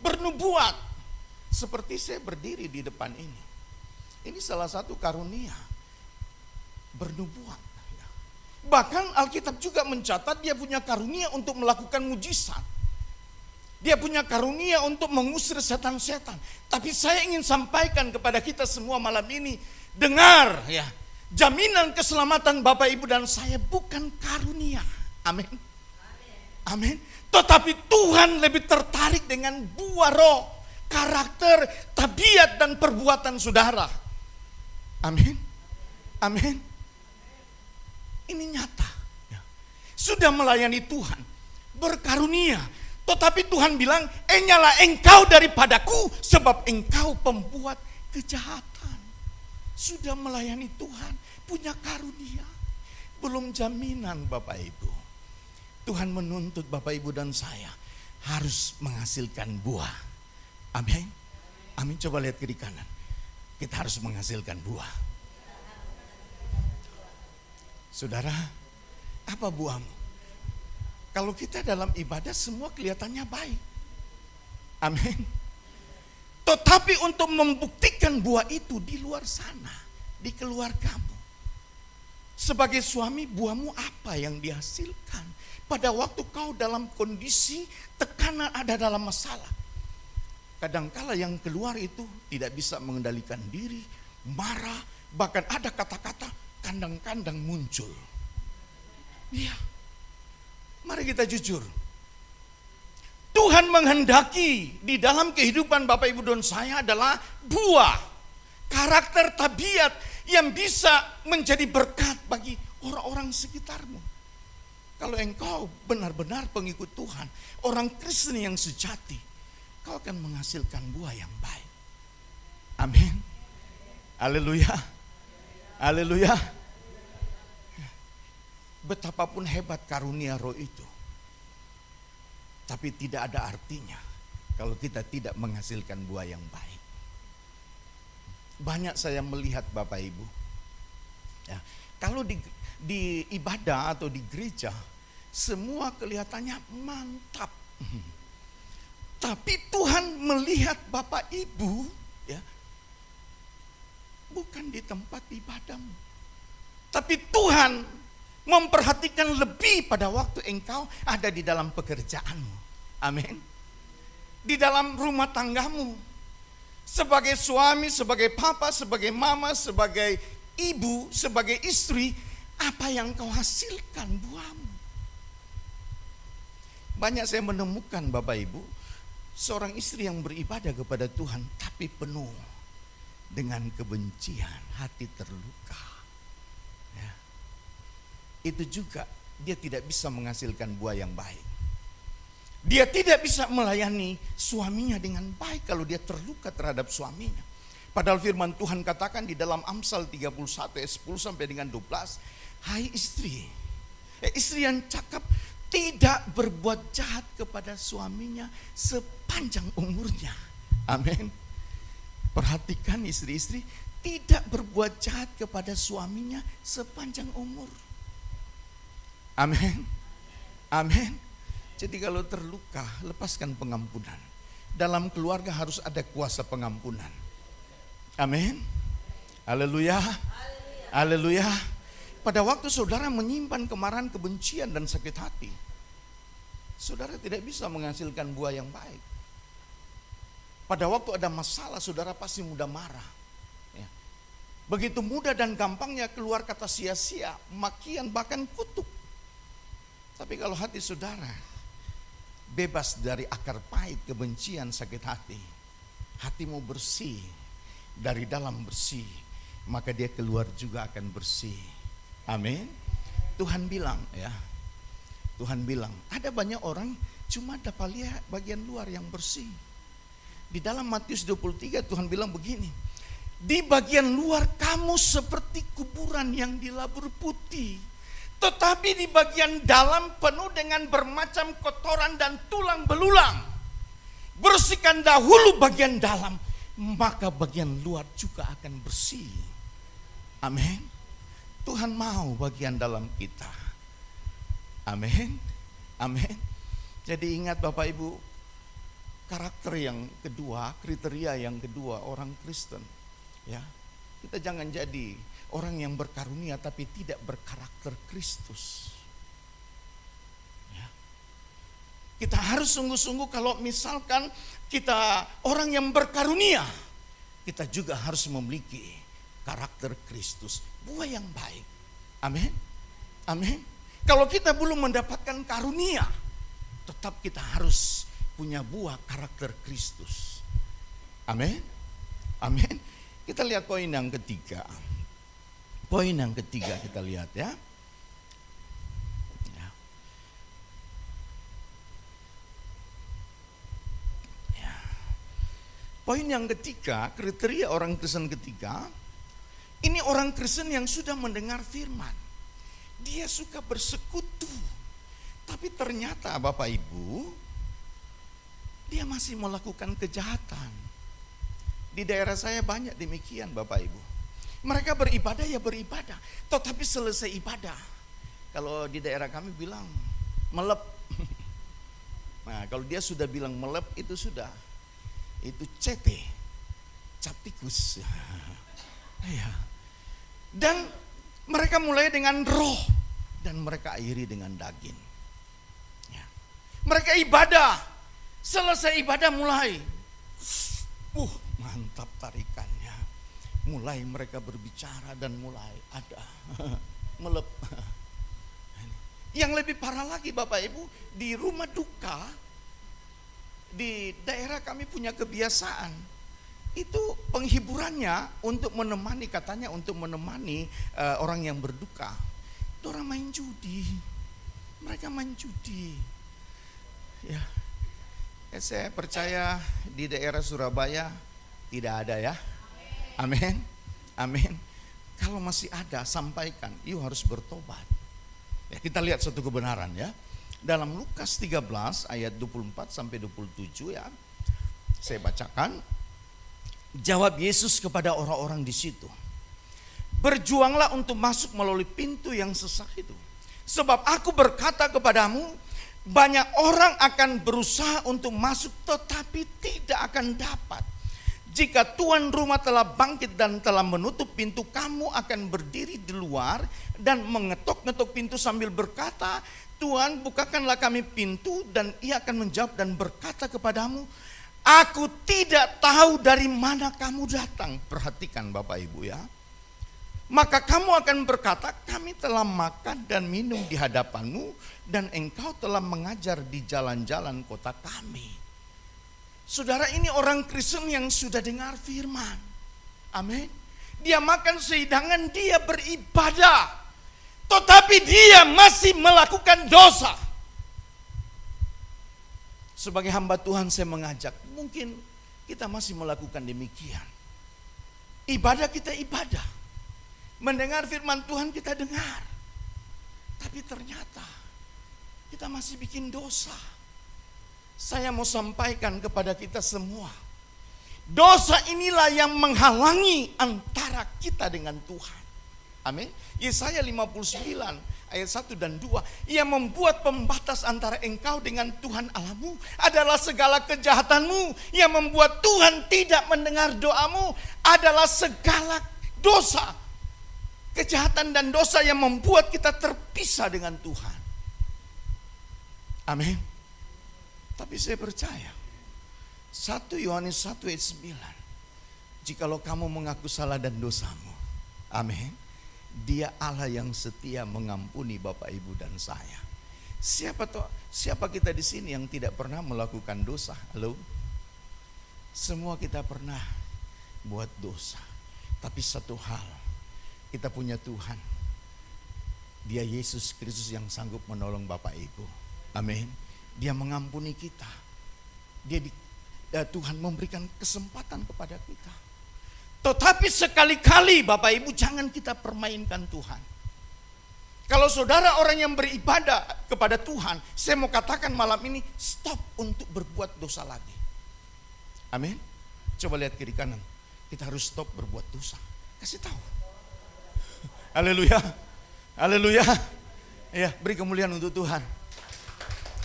B: Bernubuat, seperti saya berdiri di depan ini. Ini salah satu karunia, bernubuat. Ya. Bahkan Alkitab juga mencatat dia punya karunia untuk melakukan mujizat. Dia punya karunia untuk mengusir setan-setan. Tapi saya ingin sampaikan kepada kita semua malam ini, dengar ya, jaminan keselamatan Bapak Ibu dan saya bukan karunia. Amin. Amin. Tetapi Tuhan lebih tertarik dengan buah roh, karakter, tabiat dan perbuatan saudara. Amin. Amin. Ini nyata. Ya. Sudah melayani Tuhan, berkarunia. Tetapi Tuhan bilang, enyalah engkau daripadaku sebab engkau pembuat kejahatan. Sudah melayani Tuhan, punya karunia. Belum jaminan Bapak Ibu. Tuhan menuntut Bapak Ibu dan saya harus menghasilkan buah. Amin. Amin. Coba lihat kiri kanan. Kita harus menghasilkan buah. Saudara, apa buahmu? Kalau kita dalam ibadah semua kelihatannya baik. Amin. Tetapi untuk membuktikan buah itu di luar sana, di keluargamu. Sebagai suami, buahmu apa yang dihasilkan? Pada waktu kau dalam kondisi tekanan, ada dalam masalah. Kadangkala yang keluar itu tidak bisa mengendalikan diri, marah, bahkan ada kata-kata kandang-kandang muncul. Iya. Mari kita jujur. Tuhan menghendaki di dalam kehidupan Bapak Ibu dan saya adalah buah, karakter, tabiat yang bisa menjadi berkat bagi orang-orang sekitarmu. Kalau engkau benar-benar pengikut Tuhan, orang Kristen yang sejati, kau akan menghasilkan buah yang baik. Amin. Haleluya. Haleluya. Betapapun hebat karunia roh itu, tapi tidak ada artinya kalau kita tidak menghasilkan buah yang baik. Banyak saya melihat Bapak Ibu, ya, kalau di ibadah atau di gereja semua kelihatannya mantap, tapi Tuhan melihat Bapak Ibu, ya, bukan di tempat ibadahmu, tapi Tuhan memperhatikan lebih pada waktu engkau ada di dalam pekerjaanmu. Amin. Di dalam rumah tanggamu. Sebagai suami, sebagai papa, sebagai mama, sebagai ibu, sebagai istri, apa yang kau hasilkan buahmu. Banyak saya menemukan Bapak Ibu, seorang istri yang beribadah kepada Tuhan tapi penuh dengan kebencian, hati terluka. Itu juga dia tidak bisa menghasilkan buah yang baik. Dia tidak bisa melayani suaminya dengan baik kalau dia terluka terhadap suaminya. Padahal firman Tuhan katakan di dalam Amsal 31 ayat 10 sampai dengan 12, hai istri, istri yang cakap tidak berbuat jahat kepada suaminya sepanjang umurnya. Amin. Perhatikan istri-istri, tidak berbuat jahat kepada suaminya sepanjang umur. Amin. Amin. Jadi kalau terluka, lepaskan pengampunan. Dalam keluarga harus ada kuasa pengampunan. Amin. Haleluya. Haleluya. Pada waktu saudara menyimpan kemarahan, kebencian dan sakit hati, saudara tidak bisa menghasilkan buah yang baik. Pada waktu ada masalah, saudara pasti mudah marah. Ya. Begitu mudah dan gampangnya keluar kata sia-sia, makian, bahkan kutuk. Tapi kalau hati saudara bebas dari akar pahit, kebencian, sakit hati, hatimu bersih, dari dalam bersih, maka dia keluar juga akan bersih. Amin. Tuhan bilang ya, Tuhan bilang ada banyak orang cuma dapat lihat bagian luar yang bersih. Di dalam Matius 23 Tuhan bilang begini, di bagian luar kamu seperti kuburan yang dilabur putih, tetapi di bagian dalam penuh dengan bermacam kotoran dan tulang belulang. Bersihkan dahulu bagian dalam, maka bagian luar juga akan bersih. Amin. Tuhan mau bagian dalam kita. Amin. Amin. Jadi ingat Bapak Ibu, karakter yang kedua, kriteria yang kedua orang Kristen, ya. Kita jangan jadi orang yang berkarunia tapi tidak berkarakter Kristus. Ya. Kita harus sungguh-sungguh kalau misalkan kita orang yang berkarunia, kita juga harus memiliki karakter Kristus, buah yang baik. Amin. Amin. Kalau kita belum mendapatkan karunia, tetap kita harus punya buah karakter Kristus. Amin. Amin. Kita lihat poin yang ketiga. Poin yang ketiga kita lihat ya. Poin yang ketiga, kriteria orang Kristen ketiga, ini orang Kristen yang sudah mendengar firman. Dia suka bersekutu, tapi ternyata Bapak Ibu, dia masih melakukan kejahatan. Di daerah saya banyak demikian Bapak Ibu. Mereka beribadah ya beribadah, tetapi selesai ibadah, kalau di daerah kami bilang melep. Nah kalau dia sudah bilang melep itu sudah, itu CT, cap tikus. Ya. Dan mereka mulai dengan roh dan mereka akhiri dengan daging. Ya. Mereka ibadah, selesai ibadah mulai, mantap tarikannya. Mulai mereka berbicara dan mulai ada melep. Yang lebih parah lagi Bapak Ibu, di rumah duka, di daerah kami punya kebiasaan. Itu penghiburannya untuk menemani, katanya untuk menemani orang yang berduka. Itu orang main judi. Mereka main judi. Ya. Saya percaya di daerah Surabaya tidak ada ya. Amin. Amin. Kalau masih ada sampaikan, you harus bertobat. Ya, kita lihat satu kebenaran ya. Dalam Lukas 13 ayat 24 sampai 27 ya. Saya bacakan. Jawab Yesus kepada orang-orang di situ, berjuanglah untuk masuk melalui pintu yang sesak itu. Sebab aku berkata kepadamu, banyak orang akan berusaha untuk masuk tetapi tidak akan dapat. Jika tuan rumah telah bangkit dan telah menutup pintu, kamu akan berdiri di luar dan mengetuk-ngetuk pintu sambil berkata, Tuhan, bukakanlah kami pintu. Dan ia akan menjawab dan berkata kepadamu, aku tidak tahu dari mana kamu datang. Perhatikan Bapak Ibu ya. Maka kamu akan berkata, kami telah makan dan minum di hadapanmu, dan engkau telah mengajar di jalan-jalan kota kami. Saudara, ini orang Kristen yang sudah dengar firman. Amin. Dia makan sehidangan, dia beribadah, tetapi dia masih melakukan dosa. Sebagai hamba Tuhan saya mengajak, mungkin kita masih melakukan demikian. Ibadah kita ibadah, mendengar firman Tuhan kita dengar, tapi ternyata kita masih bikin dosa. Saya mau sampaikan kepada kita semua, dosa inilah yang menghalangi antara kita dengan Tuhan. Amin. Yesaya 59 ayat 1 dan 2, ia membuat pembatas antara engkau dengan Tuhan Allahmu adalah segala kejahatanmu. Ia membuat Tuhan tidak mendengar doamu adalah segala dosa, kejahatan dan dosa yang membuat kita terpisah dengan Tuhan. Amin. Tapi saya percaya 1 Yohanes 1 ayat 9, jikalau kamu mengaku salah dan dosamu, amin, Dia Allah yang setia mengampuni Bapak Ibu dan saya. Siapa kita di sini yang tidak pernah melakukan dosa? Halo? Semua kita pernah buat dosa. Tapi satu hal, kita punya Tuhan. Dia Yesus Kristus yang sanggup menolong Bapak Ibu. Amin. Dia mengampuni kita. Tuhan memberikan kesempatan kepada kita. Tetapi sekali-kali Bapak Ibu jangan kita permainkan Tuhan. Kalau saudara orang yang beribadah kepada Tuhan, saya mau katakan malam ini, stop untuk berbuat dosa lagi. Amin. Coba lihat kiri kanan. Kita harus stop berbuat dosa. Kasih tahu. Haleluya. Haleluya. Ya, beri kemuliaan untuk Tuhan.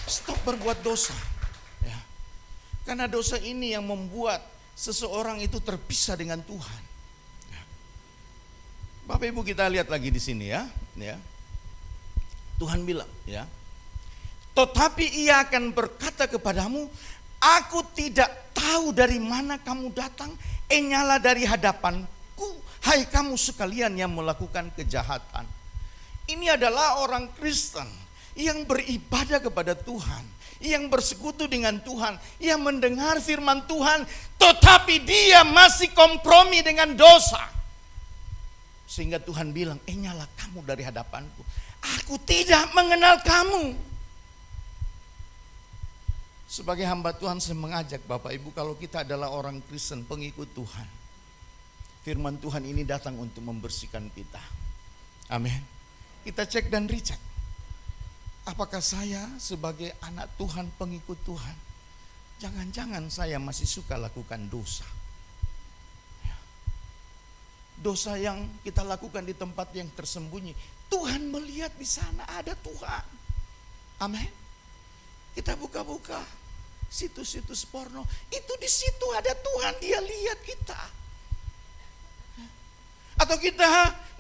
B: Stop berbuat dosa. Ya. Karena dosa ini yang membuat seseorang itu terpisah dengan Tuhan. Ya. Bapak Ibu kita lihat lagi di sini ya. Ya. Tuhan bilang ya. Tetapi ia akan berkata kepadamu, aku tidak tahu dari mana kamu datang, nyala dari hadapanku, hai kamu sekalian yang melakukan kejahatan. Ini adalah orang Kristen yang beribadah kepada Tuhan, yang bersekutu dengan Tuhan, yang mendengar firman Tuhan, tetapi dia masih kompromi dengan dosa. Sehingga Tuhan bilang, nyala kamu dari hadapanku, aku tidak mengenal kamu. Sebagai hamba Tuhan saya mengajak Bapak Ibu, kalau kita adalah orang Kristen pengikut Tuhan, firman Tuhan ini datang untuk membersihkan kita. Amin. Kita cek dan recheck. Apakah saya sebagai anak Tuhan, pengikut Tuhan, jangan-jangan saya masih suka lakukan dosa. Dosa yang kita lakukan di tempat yang tersembunyi, Tuhan melihat di sana ada Tuhan. Amin. Kita buka-buka situs-situs porno, itu di situ ada Tuhan, dia lihat kita. Atau kita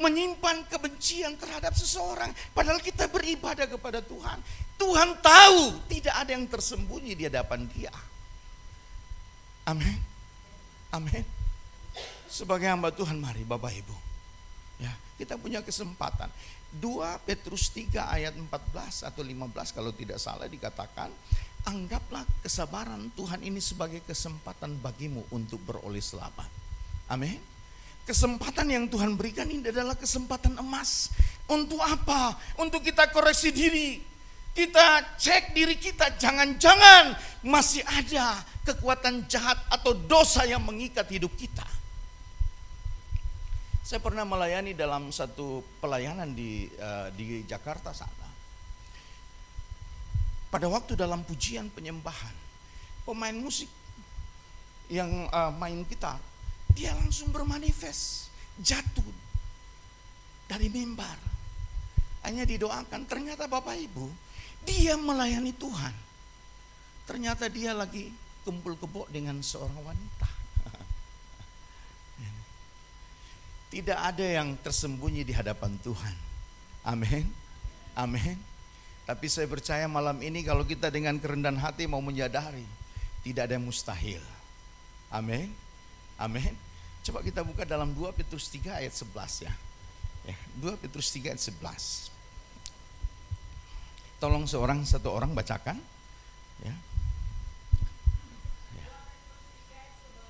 B: menyimpan kebencian terhadap seseorang, padahal kita beribadah kepada Tuhan. Tuhan tahu tidak ada yang tersembunyi di hadapan dia. Amin. Amin. Sebagai hamba Tuhan, mari Bapak Ibu, ya, kita punya kesempatan. 2 Petrus 3 ayat 14 atau 15 kalau tidak salah dikatakan, anggaplah kesabaran Tuhan ini sebagai kesempatan bagimu untuk beroleh selamat. Amin. Kesempatan yang Tuhan berikan ini adalah kesempatan emas. Untuk apa? Untuk kita koreksi diri. Kita cek diri kita, jangan-jangan masih ada kekuatan jahat atau dosa yang mengikat hidup kita. Saya pernah melayani dalam satu pelayanan di Jakarta sana. Pada waktu dalam pujian penyembahan, pemain musik yang main gitar, dia langsung bermanifest, jatuh dari mimbar. Hanya didoakan, ternyata Bapak Ibu, dia melayani Tuhan. Ternyata dia lagi kumpul kebo dengan seorang wanita. Tidak ada yang tersembunyi di hadapan Tuhan. Amin. Amin. Tapi saya percaya malam ini kalau kita dengan kerendahan hati mau menyadari, tidak ada yang mustahil. Amin. Amin. Coba kita buka dalam 2 Petrus 3 ayat 11 ya. 2 Petrus 3 ayat 11. Tolong satu orang bacakan. Ya.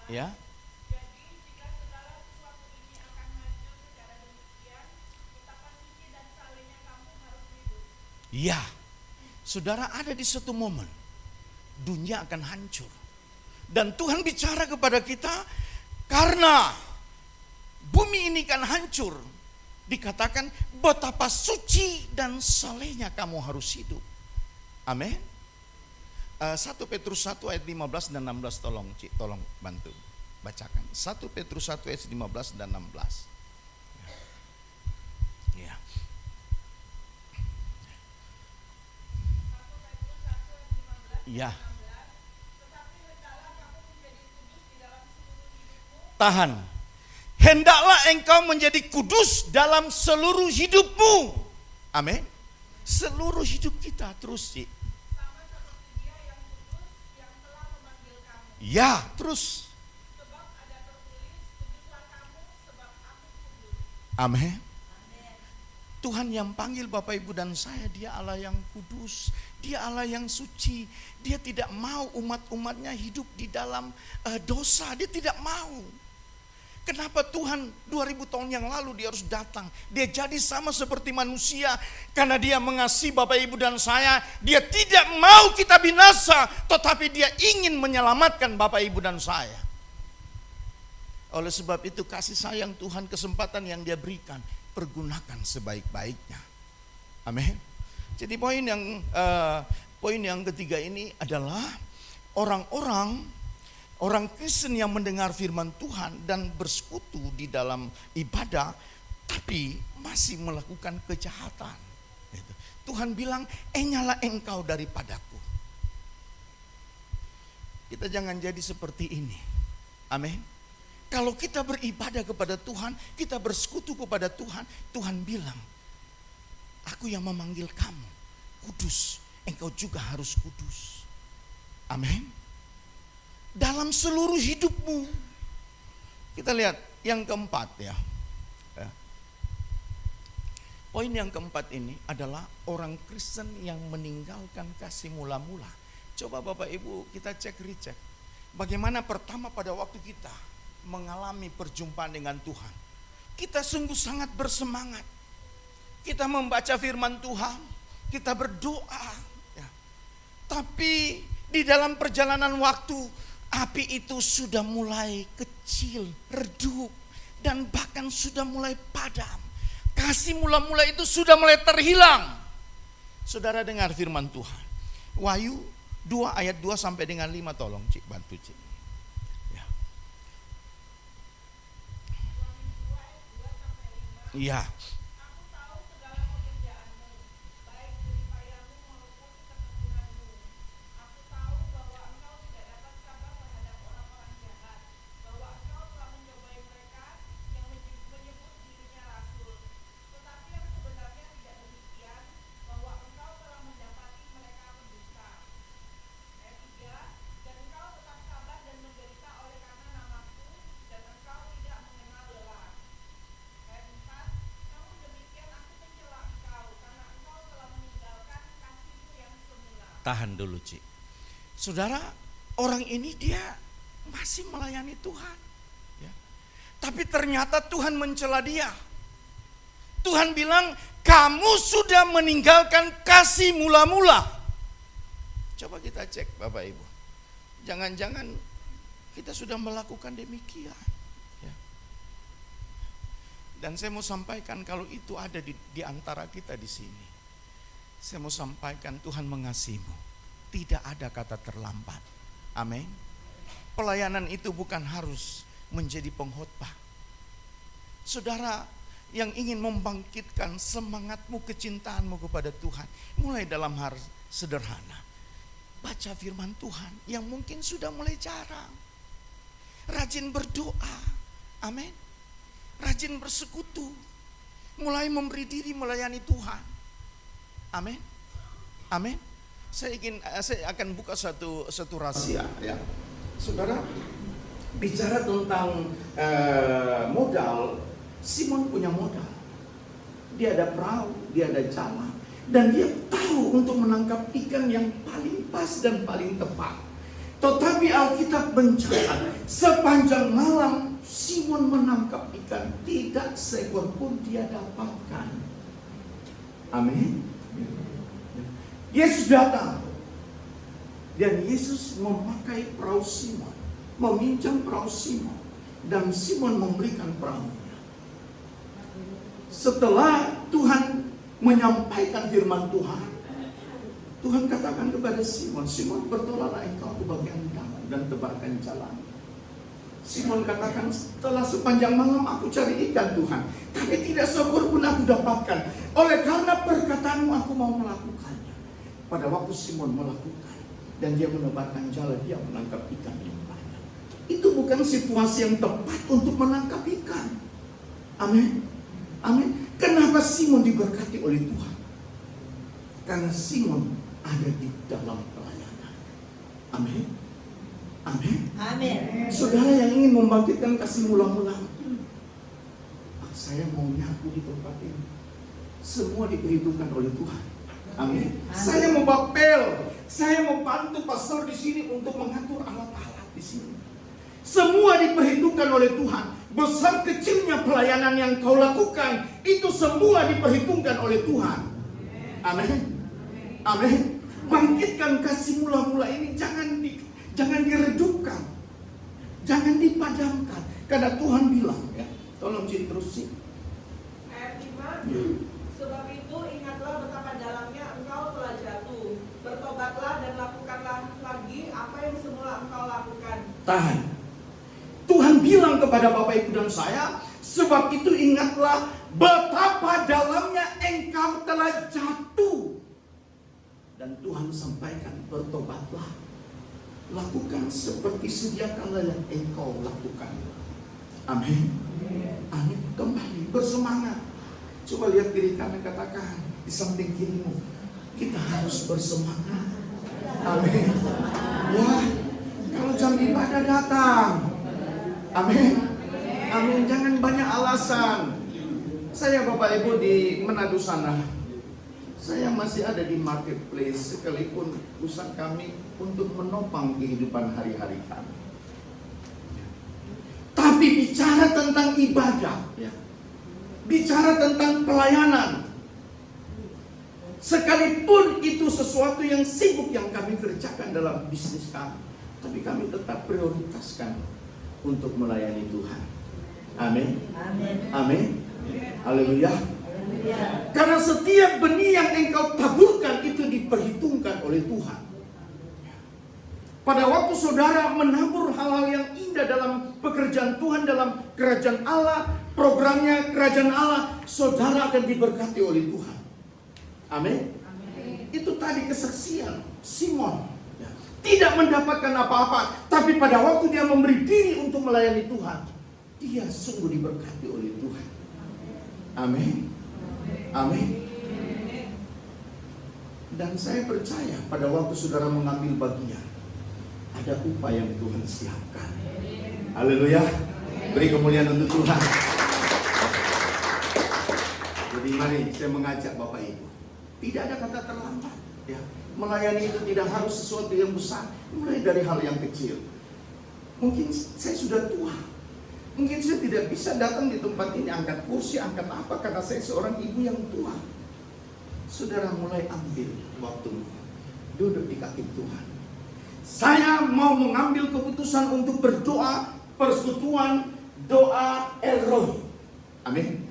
B: Ya. Ya, saudara ada di suatu momen dunia akan hancur. Dan Tuhan bicara kepada kita, karena bumi ini kan hancur, dikatakan betapa suci dan salehnya kamu harus hidup. Amin. 1 Petrus 1 ayat 15 dan 16 tolong bantu bacakan. 1 Petrus 1 ayat 15 dan 16. Ya. Ya. Tahan. Hendaklah engkau menjadi kudus dalam seluruh hidupmu. Amin. Seluruh hidup kita terus sih. Ya, terus. Amin. Tuhan yang panggil Bapak Ibu dan saya, Dia Allah yang kudus, Dia Allah yang suci. Dia tidak mau umat-umatnya hidup di dalam dosa. Dia tidak mau. Kenapa Tuhan 2000 tahun yang lalu Dia harus datang? Dia jadi sama seperti manusia. Karena Dia mengasihi Bapak Ibu dan saya. Dia tidak mau kita binasa, tetapi Dia ingin menyelamatkan Bapak Ibu dan saya. Oleh sebab itu kasih sayang Tuhan, kesempatan yang Dia berikan, pergunakan sebaik-baiknya. Amin. Jadi poin yang ketiga ini adalah orang Kristen yang mendengar firman Tuhan dan bersekutu di dalam ibadah, tapi masih melakukan kejahatan. Tuhan bilang, "Enyalah engkau daripadaku." Kita jangan jadi seperti ini. Amin. Kalau kita beribadah kepada Tuhan, kita bersekutu kepada Tuhan, Tuhan bilang, "Aku yang memanggil kamu, kudus, engkau juga harus kudus." Amin. Dalam seluruh hidupmu. Kita lihat yang keempat ya. Poin yang keempat ini adalah orang Kristen yang meninggalkan kasih mula-mula. Coba Bapak Ibu kita cek recek. Bagaimana pertama pada waktu kita mengalami perjumpaan dengan Tuhan. Kita sungguh sangat bersemangat. Kita membaca firman Tuhan, kita berdoa. Ya. Tapi di dalam perjalanan waktu, api itu sudah mulai kecil, redup, dan bahkan sudah mulai padam. Kasih mula-mula itu sudah mulai terhilang. Saudara dengar firman Tuhan. Wahyu 2 ayat 2 sampai dengan 5, tolong Cik, bantu Cik. Iya.
C: Aku tahu segala pekerjaanmu, baik jeripayamu maupun ketekunanmu. Aku tahu bahwa engkau tidak dapat sabar terhadap orang-orang jahat, bahwa engkau telah mencobai mereka yang menyebut dirinya rasul. Tetapi yang sebenarnya tidak demikian, bahwa engkau telah mendapati mereka pendusta. Ayat 3, dan engkau tetap sabar dan menderita oleh karena namaku, dan engkau tidak mengenal lelah. Ayat 4, namun demikian aku mencela engkau, karena engkau telah meninggalkan kasihmu yang semula.
B: Tahan dulu Cik. Saudara, orang ini dia masih melayani Tuhan. Ya. Tapi ternyata Tuhan mencela dia. Tuhan bilang, "Kamu sudah meninggalkan kasih mula-mula." Coba kita cek Bapak Ibu. Jangan-jangan kita sudah melakukan demikian. Ya. Dan saya mau sampaikan kalau itu ada di antara kita di sini. Saya mau sampaikan Tuhan mengasihimu. Tidak ada kata terlambat. Amin. Pelayanan itu bukan harus menjadi pengkhotbah. Saudara yang ingin membangkitkan semangatmu, kecintaanmu kepada Tuhan, mulai dalam hal sederhana. Baca firman Tuhan yang mungkin sudah mulai jarang. Rajin berdoa. Amin. Rajin bersekutu. Mulai memberi diri melayani Tuhan. Amin. Amin. Saya akan buka satu rahasia ya. Saudara, bicara tentang modal, Simon punya modal. Dia ada perahu, dia ada jala, dan dia tahu untuk menangkap ikan yang paling pas dan paling tepat. Tetapi Alkitab mencatat sepanjang malam Simon menangkap ikan, tidak seekor pun dia dapatkan. Amin. Yesus datang dan Yesus memakai perahu Simon, meminjam perahu Simon, dan Simon memberikan perahunya. Setelah Tuhan menyampaikan firman Tuhan, Tuhan katakan kepada Simon, "Simon, bertolaklah engkau ke bagian danau dan tebarkan jalan." Simon katakan, "Setelah sepanjang malam aku cari ikan Tuhan, tapi tidak seekor pun aku dapatkan. Oleh karena perkataanmu aku mau melakukannya." Pada waktu Simon melakukan dan dia menebarkan jala, dia menangkap ikan yang banyak. Itu bukan situasi yang tepat untuk menangkap ikan. Amin. Amin. Kenapa Simon diberkati oleh Tuhan? Karena Simon ada di dalam pelayanan. Amin. Amin.
C: Amin.
B: Saudara yang ingin membangkitkan kasih mula-mula, saya mau nyapu di tempat ini. semua diperhitungkan oleh Tuhan. Amin. Saya mau bapel, saya mau bantu pastor di sini untuk mengatur alat-alat di sini. Semua diperhitungkan oleh Tuhan. Besar kecilnya pelayanan yang kau lakukan, itu semua diperhitungkan oleh Tuhan. Amin. Amin. Bangkitkan kasih mula-mula ini, jangan diredupkan, jangan dipadamkan. Karena Tuhan bilang, ya, tolong Cik terusin.
C: Ayat 5, sebab itu ingatlah betapa dalamnya engkau telah jatuh. Bertobatlah dan lakukanlah lagi apa yang semula engkau lakukan.
B: Tahan. Tuhan bilang kepada Bapak Ibu dan saya, sebab itu ingatlah betapa dalamnya engkau telah jatuh. Dan Tuhan sampaikan, bertobatlah. Lakukan seperti sedia kala yang engkau lakukan. Amin. Amin. Kembali bersemangat. Coba lihat kiri kanan, katakan di samping kirimu, kita harus bersemangat. Amin. Ya, kalau jam ibadah datang. Amin. Amin. Jangan banyak alasan. Saya Bapak Ibu di Manado sana, saya masih ada di marketplace, sekalipun usaha kami untuk menopang kehidupan hari-hari kami. Tapi bicara tentang ibadah, ya, bicara tentang pelayanan, sekalipun itu sesuatu yang sibuk yang kami kerjakan dalam bisnis kami, tapi kami tetap prioritaskan untuk melayani Tuhan. Amin.
D: Amin.
B: Amin. Haleluya. Karena setiap benih yang engkau taburkan itu diperhitungkan oleh Tuhan. Pada waktu saudara menabur hal-hal yang indah dalam pekerjaan Tuhan, dalam kerajaan Allah, programnya kerajaan Allah, saudara akan diberkati oleh Tuhan. Amin. Itu tadi kesaksian Simon. Tidak mendapatkan apa-apa, tapi pada waktu dia memberi diri untuk melayani Tuhan, dia sungguh diberkati oleh Tuhan. Amin. Amin. Dan saya percaya pada waktu saudara mengambil bagian, ada upaya yang Tuhan siapkan. Haleluya. Beri kemuliaan untuk Tuhan. Jadi mari saya mengajak Bapak Ibu, tidak ada kata terlambat, ya. Melayani itu tidak harus sesuatu yang besar, mulai dari hal yang kecil. Mungkin saya sudah tua, mungkin saya tidak bisa datang di tempat ini, angkat kursi, angkat apa, karena saya seorang ibu yang tua. Saudara mulai ambil waktu, duduk di kaki Tuhan. Saya mau mengambil keputusan untuk berdoa, persekutuan doa El Rohi. Amin.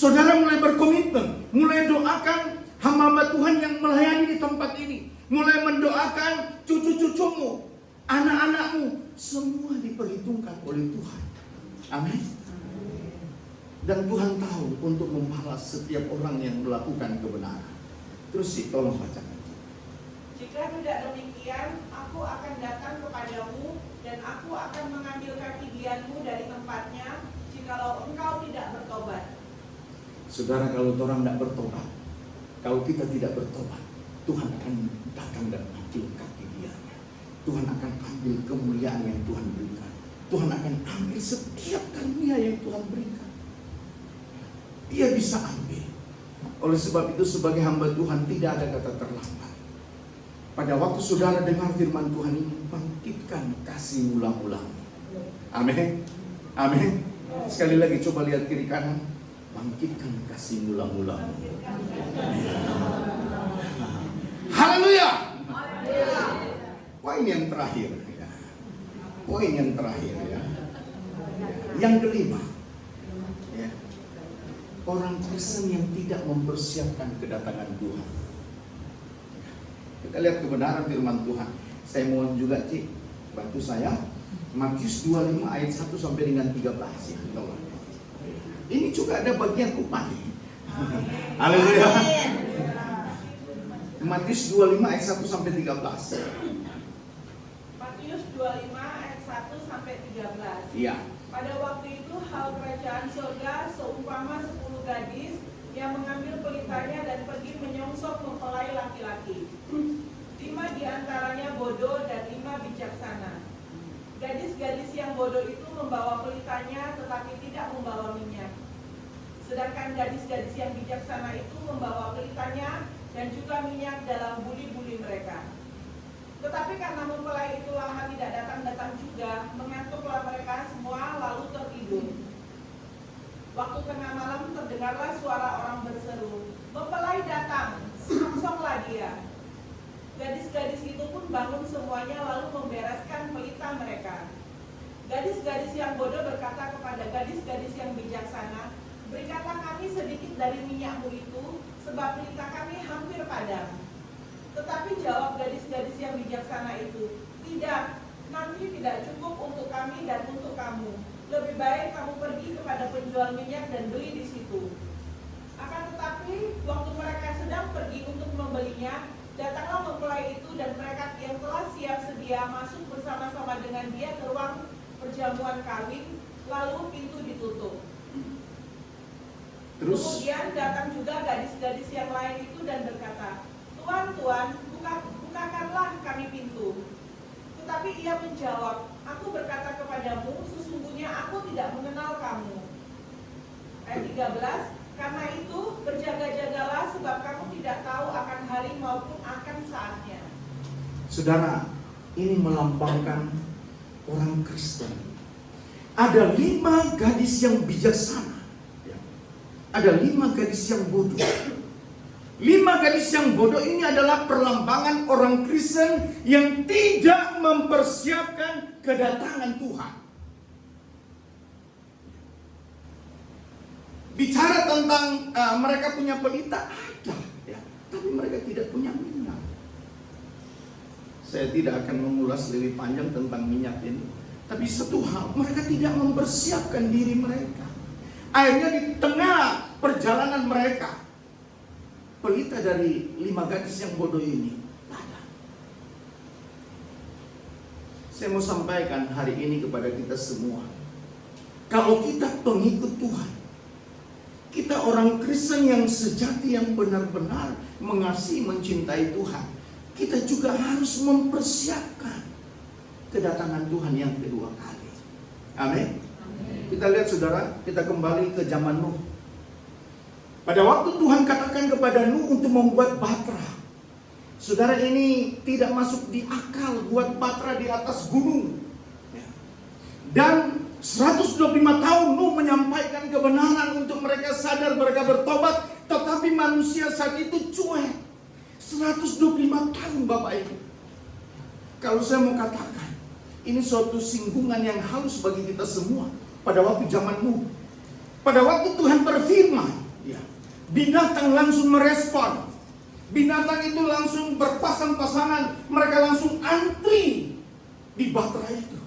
B: Saudara mulai berkomitmen, mulai doakan hamba-hamba Tuhan yang melayani di tempat ini, mulai mendoakan cucu-cucumu, anak-anakmu, semua diperhitungkan oleh Tuhan. Amin. Dan Tuhan tahu untuk membalas setiap orang yang melakukan kebenaran. Terus sih, tolong bacakan.
C: Jika tidak demikian, aku akan datang kepadamu dan aku akan mengambil kaki dianmu dari tempatnya, jikalau engkau tidak bertobat.
B: Saudara, kalau orang tidak bertobat, kalau kita tidak bertobat, Tuhan akan datang dan ambil kaki dia. Tuhan akan ambil kemuliaan yang Tuhan berikan. Tuhan akan ambil setiap karunia yang Tuhan berikan. Dia bisa ambil. Oleh sebab itu sebagai hamba Tuhan tidak ada kata terlambat. Pada waktu saudara dengar firman Tuhan ini, bangkitkan kasih mula-mula. Amin. Amin. Sekali lagi coba lihat kiri kanan. Bangkitkan kasih mula-mula. Haleluya. Poin yang terakhir, ya. Poin yang terakhir, ya. Yang kelima, ya. Orang Kristen yang tidak mempersiapkan kedatangan Tuhan. Kita lihat kebenaran firman Tuhan. Saya mohon juga Cik, bantu saya. Matius 25 ayat 1 sampai dengan 13, ya. Tolong. Ini juga ada bagian upah. Haleluya. Matius 25 ayat 1 sampai 13.
C: Matius 25 ayat 1 sampai 13.
B: Iya.
C: Pada waktu itu hal kerajaan surga seumpama 10 gadis yang mengambil pelitanya dan pergi menyongsong mempelai laki-laki. 5 di antaranya bodoh dan 5 bijaksana. Gadis-gadis yang bodoh itu membawa pelitanya tetapi tidak membawa minyak. Sedangkan gadis-gadis yang bijaksana itu membawa pelitanya dan juga minyak dalam buli-buli mereka. Tetapi karena mempelai itu lama tidak datang-datang juga, mengantuklah mereka semua lalu tertidur. Waktu tengah malam terdengarlah suara orang berseru, "Mempelai datang, songsonglah dia." Gadis-gadis itu pun bangun semuanya lalu membereskan pelita mereka. Gadis-gadis yang bodoh berkata kepada gadis-gadis yang bijaksana, "Berikanlah kami sedikit dari minyakmu itu, sebab pelita kami hampir padam." Tetapi jawab gadis-gadis yang bijaksana itu, "Tidak, nanti tidak cukup untuk kami dan untuk kamu. Lebih baik kamu pergi kepada penjual minyak dan beli di situ." Akan tetapi, waktu mereka sedang pergi untuk membelinya, datanglah mempelai itu dan mereka yang telah siap sedia masuk bersama-sama dengan dia ke ruang perjamuan kawin, lalu pintu ditutup.
B: Terus
C: Kemudian datang juga gadis-gadis yang lain itu dan berkata, "Tuan, Tuan, bukakanlah kami pintu." Tetapi ia menjawab, "Aku berkata kepadamu, sesungguhnya aku tidak mengenal kamu." Ayat 13, "Karena itu berjaga-jagalah sebab kamu tidak tahu akan hari maupun akan saatnya."
D: Saudara, ini melambangkan orang Kristen. Ada 5 gadis yang bijaksana, ada 5 gadis yang bodoh. 5 gadis yang bodoh ini adalah perlambangan orang Kristen yang tidak mempersiapkan kedatangan Tuhan. Bicara tentang mereka punya pelita, ada, ya, tapi mereka tidak punya minyak. Saya tidak akan mengulas lebih panjang tentang minyak ini, tapi satu hal, mereka tidak mempersiapkan diri mereka. Akhirnya di tengah perjalanan mereka, pelita dari 5 gadis yang bodoh ini ada. Saya mau sampaikan hari ini kepada kita semua, kalau kita pengikut Tuhan, kita orang Kristen yang sejati, yang benar-benar mengasihi, mencintai Tuhan, kita juga harus mempersiapkan kedatangan Tuhan yang kedua kali. Amin. Kita lihat saudara, kita kembali ke zaman Nuh. Pada waktu Tuhan katakan kepada Nuh untuk membuat batra. Saudara, ini tidak masuk di akal buat batra di atas gunung. Dan 125 tahun Nuh menyampaikan kebenaran untuk mereka sadar, mereka bertobat. Tetapi manusia saat itu cuek. 125 tahun Bapak Ibu. Kalau saya mau katakan, ini suatu singgungan yang halus bagi kita semua. Pada waktu zaman Nuh, pada waktu Tuhan berfirman, ya, binatang langsung merespon. Binatang itu langsung berpasang-pasangan, mereka langsung antri di batra itu.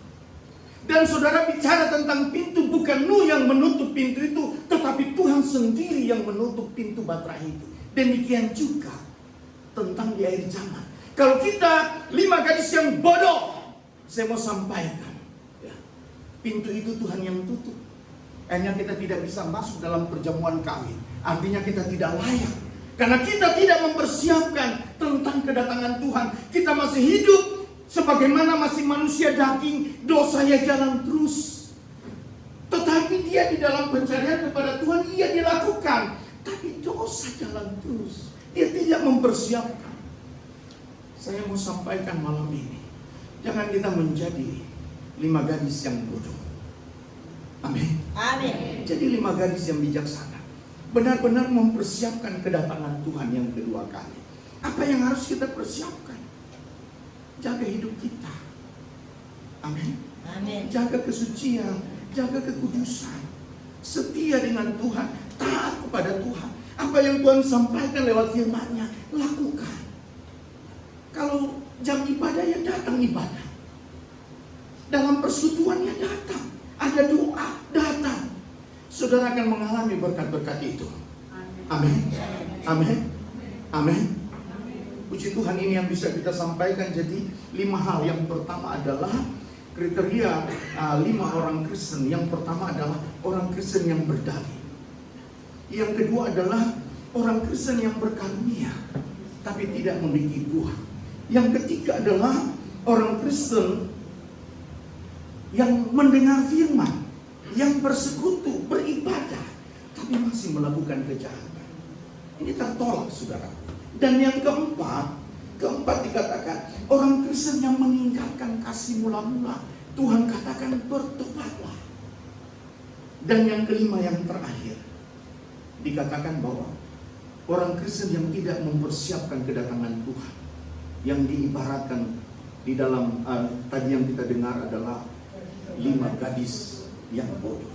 D: Dan saudara bicara tentang pintu, bukan Nuh yang menutup pintu itu, tetapi Tuhan sendiri yang menutup pintu batra itu. Demikian juga tentang di akhir zaman. Kalau kita 5 gadis yang bodoh, saya mau sampaikan, ya, pintu itu Tuhan yang tutup. Akhirnya kita tidak bisa masuk dalam perjamuan kawin. Artinya kita tidak layak, karena kita tidak mempersiapkan tentang kedatangan Tuhan. Kita masih hidup sebagaimana masih manusia daging, dosanya jalan terus. Tetapi dia di dalam pencarian kepada Tuhan, ia dilakukan, tapi dosa jalan terus. Dia tidak mempersiapkan. Saya mau sampaikan malam ini, jangan kita menjadi 5 gadis yang bodoh. Amin.
C: Amin.
D: Jadi 5 gadis yang bijaksana, benar-benar mempersiapkan kedatangan Tuhan yang kedua kali. Apa yang harus kita persiapkan? Jaga hidup kita. Amin.
C: Amin.
D: Jaga kesucian, jaga kekudusan, setia dengan Tuhan, taat kepada Tuhan. Apa yang Tuhan sampaikan lewat firman-Nya, lakukan. Kalau jam ibadah, ya datang ibadah. Dalam persekutuan, ya datang. Ada doa, datang. Saudara akan mengalami berkat-berkat itu. Amin. Amin. Amin. Puji Tuhan, ini yang bisa kita sampaikan. Jadi 5 hal. Yang pertama adalah kriteria 5 orang Kristen. Yang pertama adalah orang Kristen yang berdalih. Yang kedua adalah orang Kristen yang berkarunia tapi tidak memiliki buah. Yang ketiga adalah orang Kristen yang mendengar firman, yang bersekutu, beribadah, tapi masih melakukan kejahatan. Ini tertolak, saudara. Dan yang keempat dikatakan orang Kristen yang meninggalkan kasih mula-mula, Tuhan katakan bertobatlah. Dan yang kelima, yang terakhir, dikatakan bahwa orang Kristen yang tidak mempersiapkan kedatangan Tuhan, yang diibaratkan di dalam tadi yang kita dengar adalah 5 gadis yang bodoh.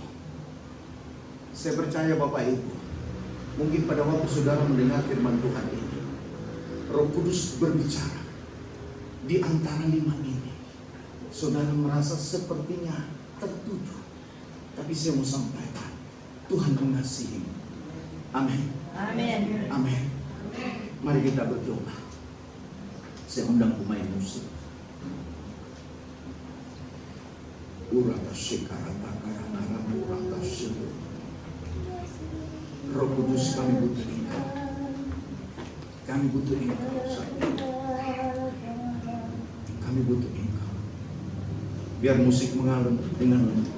D: Saya percaya Bapak Ibu, mungkin pada waktu saudara mendengar firman Tuhan ini, Roh Kudus berbicara di antara 5 ini. Saudara merasa sepertinya tertuju, tapi saya mau sampaikan, Tuhan mengasihimu. Amin.
E: Amin.
D: Amin. Mari kita berdoa. Saya undang pemain musik. Urata sekarata karana urata sebu. Roh Kudus, kami butuh Engkau. Kami butuh Engkau. Kami butuh Engkau. Biar musik mengalun dengan lembut.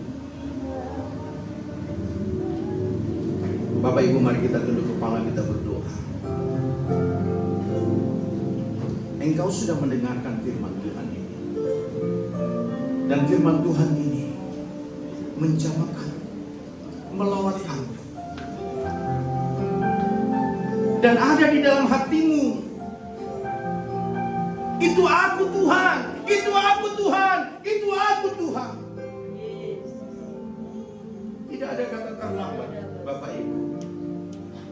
D: Bapak Ibu, mari kita tunduk kepala, kita berdoa. Engkau sudah mendengarkan firman Tuhan ini. Dan firman Tuhan ini menjamah kami, melawat kami. Dan ada di dalam hatimu, itu aku Tuhan, itu aku Tuhan, itu aku Tuhan. Tidak ada kata terlambat, Bapak Ibu.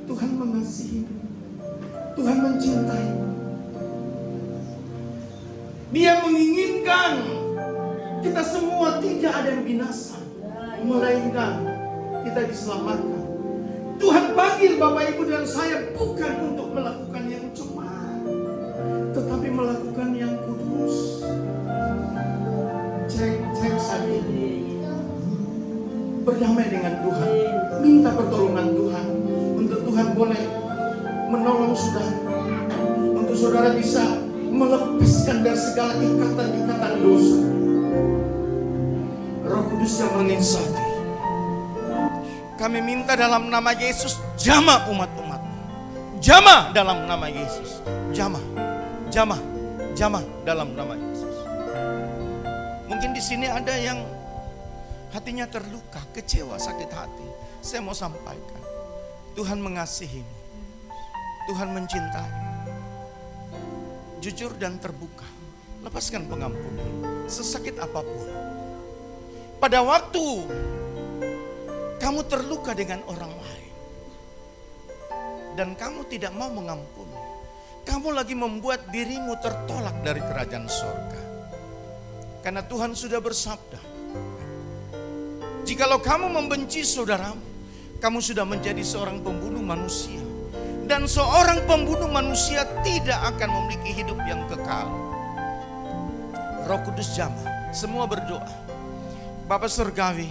D: Tuhan mengasihi, Tuhan mencintai. Dia menginginkan kita semua tidak ada yang binasa, melainkan kita diselamatkan. Tuhan panggil Bapak Ibu dan saya bukan untuk melakukan yang cuma, tetapi melakukan yang kudus. Cek saat ini, berdamai dengan Tuhan, minta pertolongan Tuhan. Untuk Tuhan boleh menolong saudara, untuk saudara bisa melepaskan dari segala ikatan-ikatan dosa. Roh Kudus yang menginsafi, kami minta dalam nama Yesus, jamah umat-umat-Mu. Jamah dalam nama Yesus. Jamah dalam nama Yesus. Mungkin di sini ada yang hatinya terluka, kecewa, sakit hati. Saya mau sampaikan, Tuhan mengasihimu. Tuhan mencintai. Jujur dan terbuka, lepaskan pengampunan, sesakit apapun. Pada waktu kamu terluka dengan orang lain dan kamu tidak mau mengampuni, kamu lagi membuat dirimu tertolak dari kerajaan sorga. Karena Tuhan sudah bersabda, jikalau kamu membenci saudaramu, kamu sudah menjadi seorang pembunuh manusia. Dan seorang pembunuh manusia tidak akan memiliki hidup yang kekal. Roh Kudus jamah, semua berdoa. Bapa Surgawi,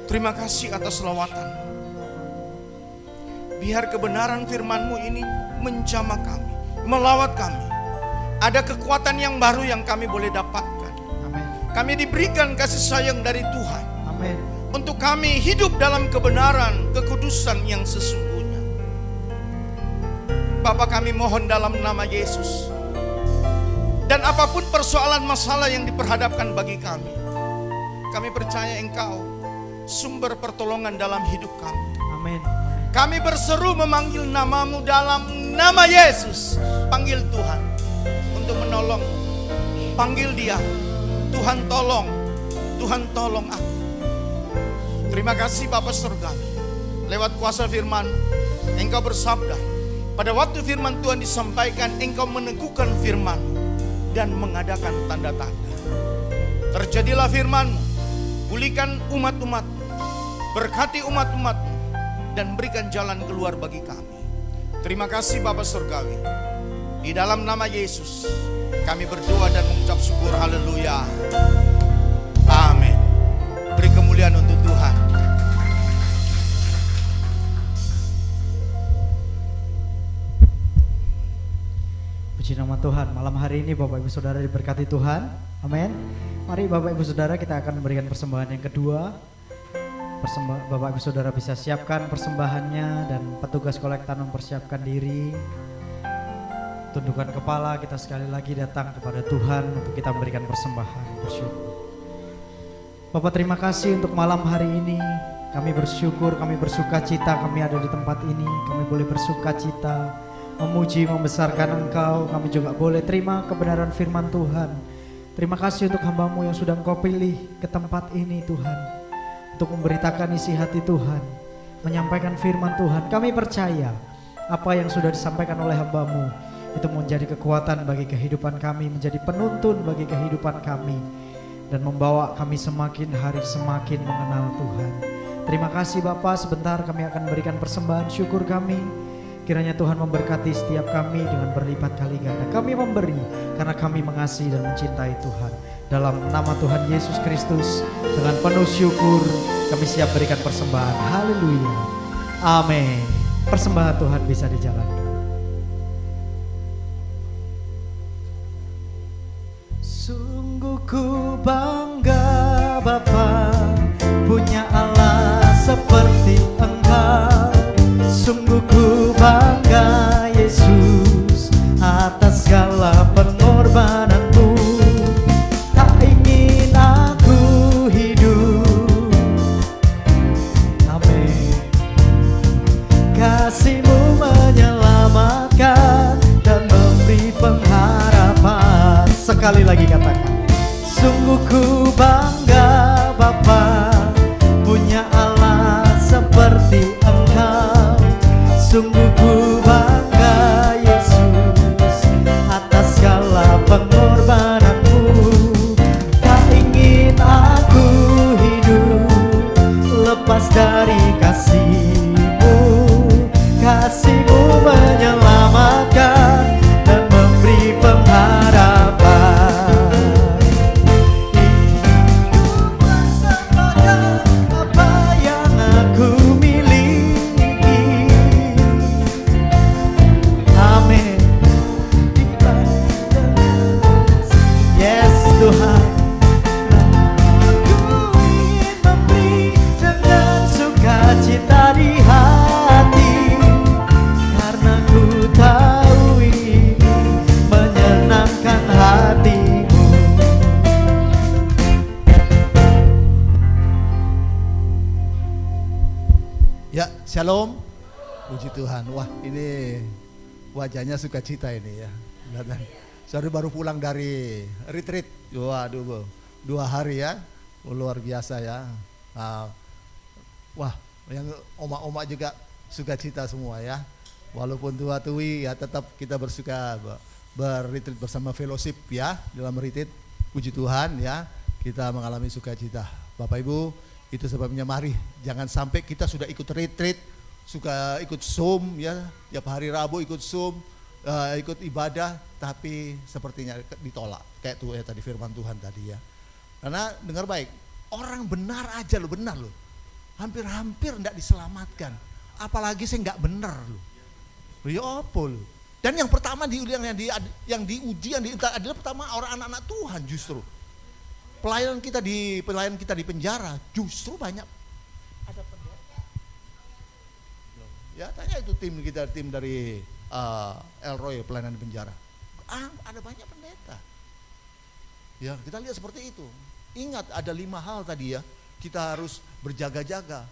D: terima kasih atas lawatan. Biar kebenaran firman-Mu ini menjamah kami, melawat kami. Ada kekuatan yang baru yang kami boleh dapatkan.
A: Amin.
D: Kami diberikan kasih sayang dari Tuhan.
A: Amin.
D: Untuk kami hidup dalam kebenaran, kekudusan yang sesungguhnya. Bapak, kami mohon dalam nama Yesus. Dan apapun persoalan masalah yang diperhadapkan bagi kami percaya Engkau sumber pertolongan dalam hidup kami.
A: Amin.
D: Kami berseru memanggil nama-Mu dalam nama Yesus. Panggil Tuhan untuk menolong. Panggil Dia. Tuhan tolong aku. Terima kasih Bapa Surgawi. Lewat kuasa firman, Engkau bersabda, pada waktu firman Tuhan disampaikan, Engkau meneguhkan firman dan mengadakan tanda-tanda. Terjadilah firman-Mu, pulihkan umat-umat-Mu, berkati umat-umat-Mu, dan berikan jalan keluar bagi kami. Terima kasih Bapa Surgawi. Di dalam nama Yesus, kami berdoa dan mengucap syukur. Haleluya. Amin. Beri kemuliaan untuk Tuhan.
A: Puji nama Tuhan. Malam hari ini Bapak Ibu Saudara diberkati Tuhan. Amin. Mari Bapak Ibu Saudara, kita akan memberikan persembahan yang kedua. Bapak Ibu Saudara bisa siapkan persembahannya, dan petugas kolektan mempersiapkan diri. Tundukkan kepala, kita sekali lagi datang kepada Tuhan untuk kita memberikan persembahan, bersyukur. Bapak, terima kasih untuk malam hari ini. Kami bersyukur, kami bersuka cita, kami ada di tempat ini. Kami boleh bersuka cita, memuji, membesarkan Engkau. Kami juga boleh terima kebenaran firman Tuhan. Terima kasih untuk hamba-Mu yang sudah Engkau pilih ke tempat ini Tuhan, untuk memberitakan isi hati Tuhan, menyampaikan firman Tuhan. Kami percaya apa yang sudah disampaikan oleh hamba-Mu itu menjadi kekuatan bagi kehidupan kami, menjadi penuntun bagi kehidupan kami, dan membawa kami semakin hari semakin mengenal Tuhan. Terima kasih Bapa. Sebentar kami akan memberikan persembahan syukur kami. Kiranya Tuhan memberkati setiap kami dengan berlipat kali ganda. Kami memberi karena kami mengasihi dan mencintai Tuhan. Dalam nama Tuhan Yesus Kristus, dengan penuh syukur kami siap berikan persembahan. Haleluya. Amin. Persembahan Tuhan bisa dijalankan. Sungguh ku bangga Bapa, punya Allah seperti Engkau. Sungguh ku bangga Yesus atas segala pengorbanan-Mu. Tak ingin aku hidup, amin. Kasih-Mu menyelamatkan dan memberi pengharapan. Sekali lagi katakan, sungguh ku bangga Bapa, punya Allah seperti Engkau. Sungguh ku bangga Yesus atas segala pengorbanan-Mu. Tak ingin aku hidup lepas dari kasih-Mu. Kasih-Mu menyelamatkan dan memberi pengharapan. Hidup bersamanya apa yang aku miliki. Amin. Yes Tuhan. Aku ingin memberi dengan sukacita di hati, karena ku tahu ini menyenangkan hati-Mu.
E: Ya, shalom. Puji Tuhan. Wah, ini wajahnya sukacita ini ya. Kelihatan. Sorry, baru pulang dari retreat. Waduh, 2 hari ya. Luar biasa ya. Wah, yang oma-oma juga sukacita semua ya. Walaupun tua tui ya, tetap kita bersuka berretreat bersama fellowship ya, dalam retreat. Puji Tuhan ya, kita mengalami sukacita. Bapak Ibu, itu sebabnya mari jangan sampai kita sudah ikut retreat, suka ikut Zoom ya, tiap hari Rabu ikut Zoom, ikut ibadah, tapi sepertinya ditolak. Kayak tuh ya tadi firman Tuhan tadi ya. Karena dengar baik, orang benar aja lo, benar lo, hampir-hampir enggak diselamatkan. Apalagi saya enggak benar lo. Ya apa lo? Dan yang pertama yang diuji adalah pertama orang anak-anak Tuhan justru. Pelayan kita di penjara justru banyak ada pendeta. Ya tanya itu tim dari Elroy pelayanan di penjara. Ada banyak pendeta. Ya kita lihat seperti itu. Ingat ada 5 hal tadi ya. Kita harus berjaga-jaga.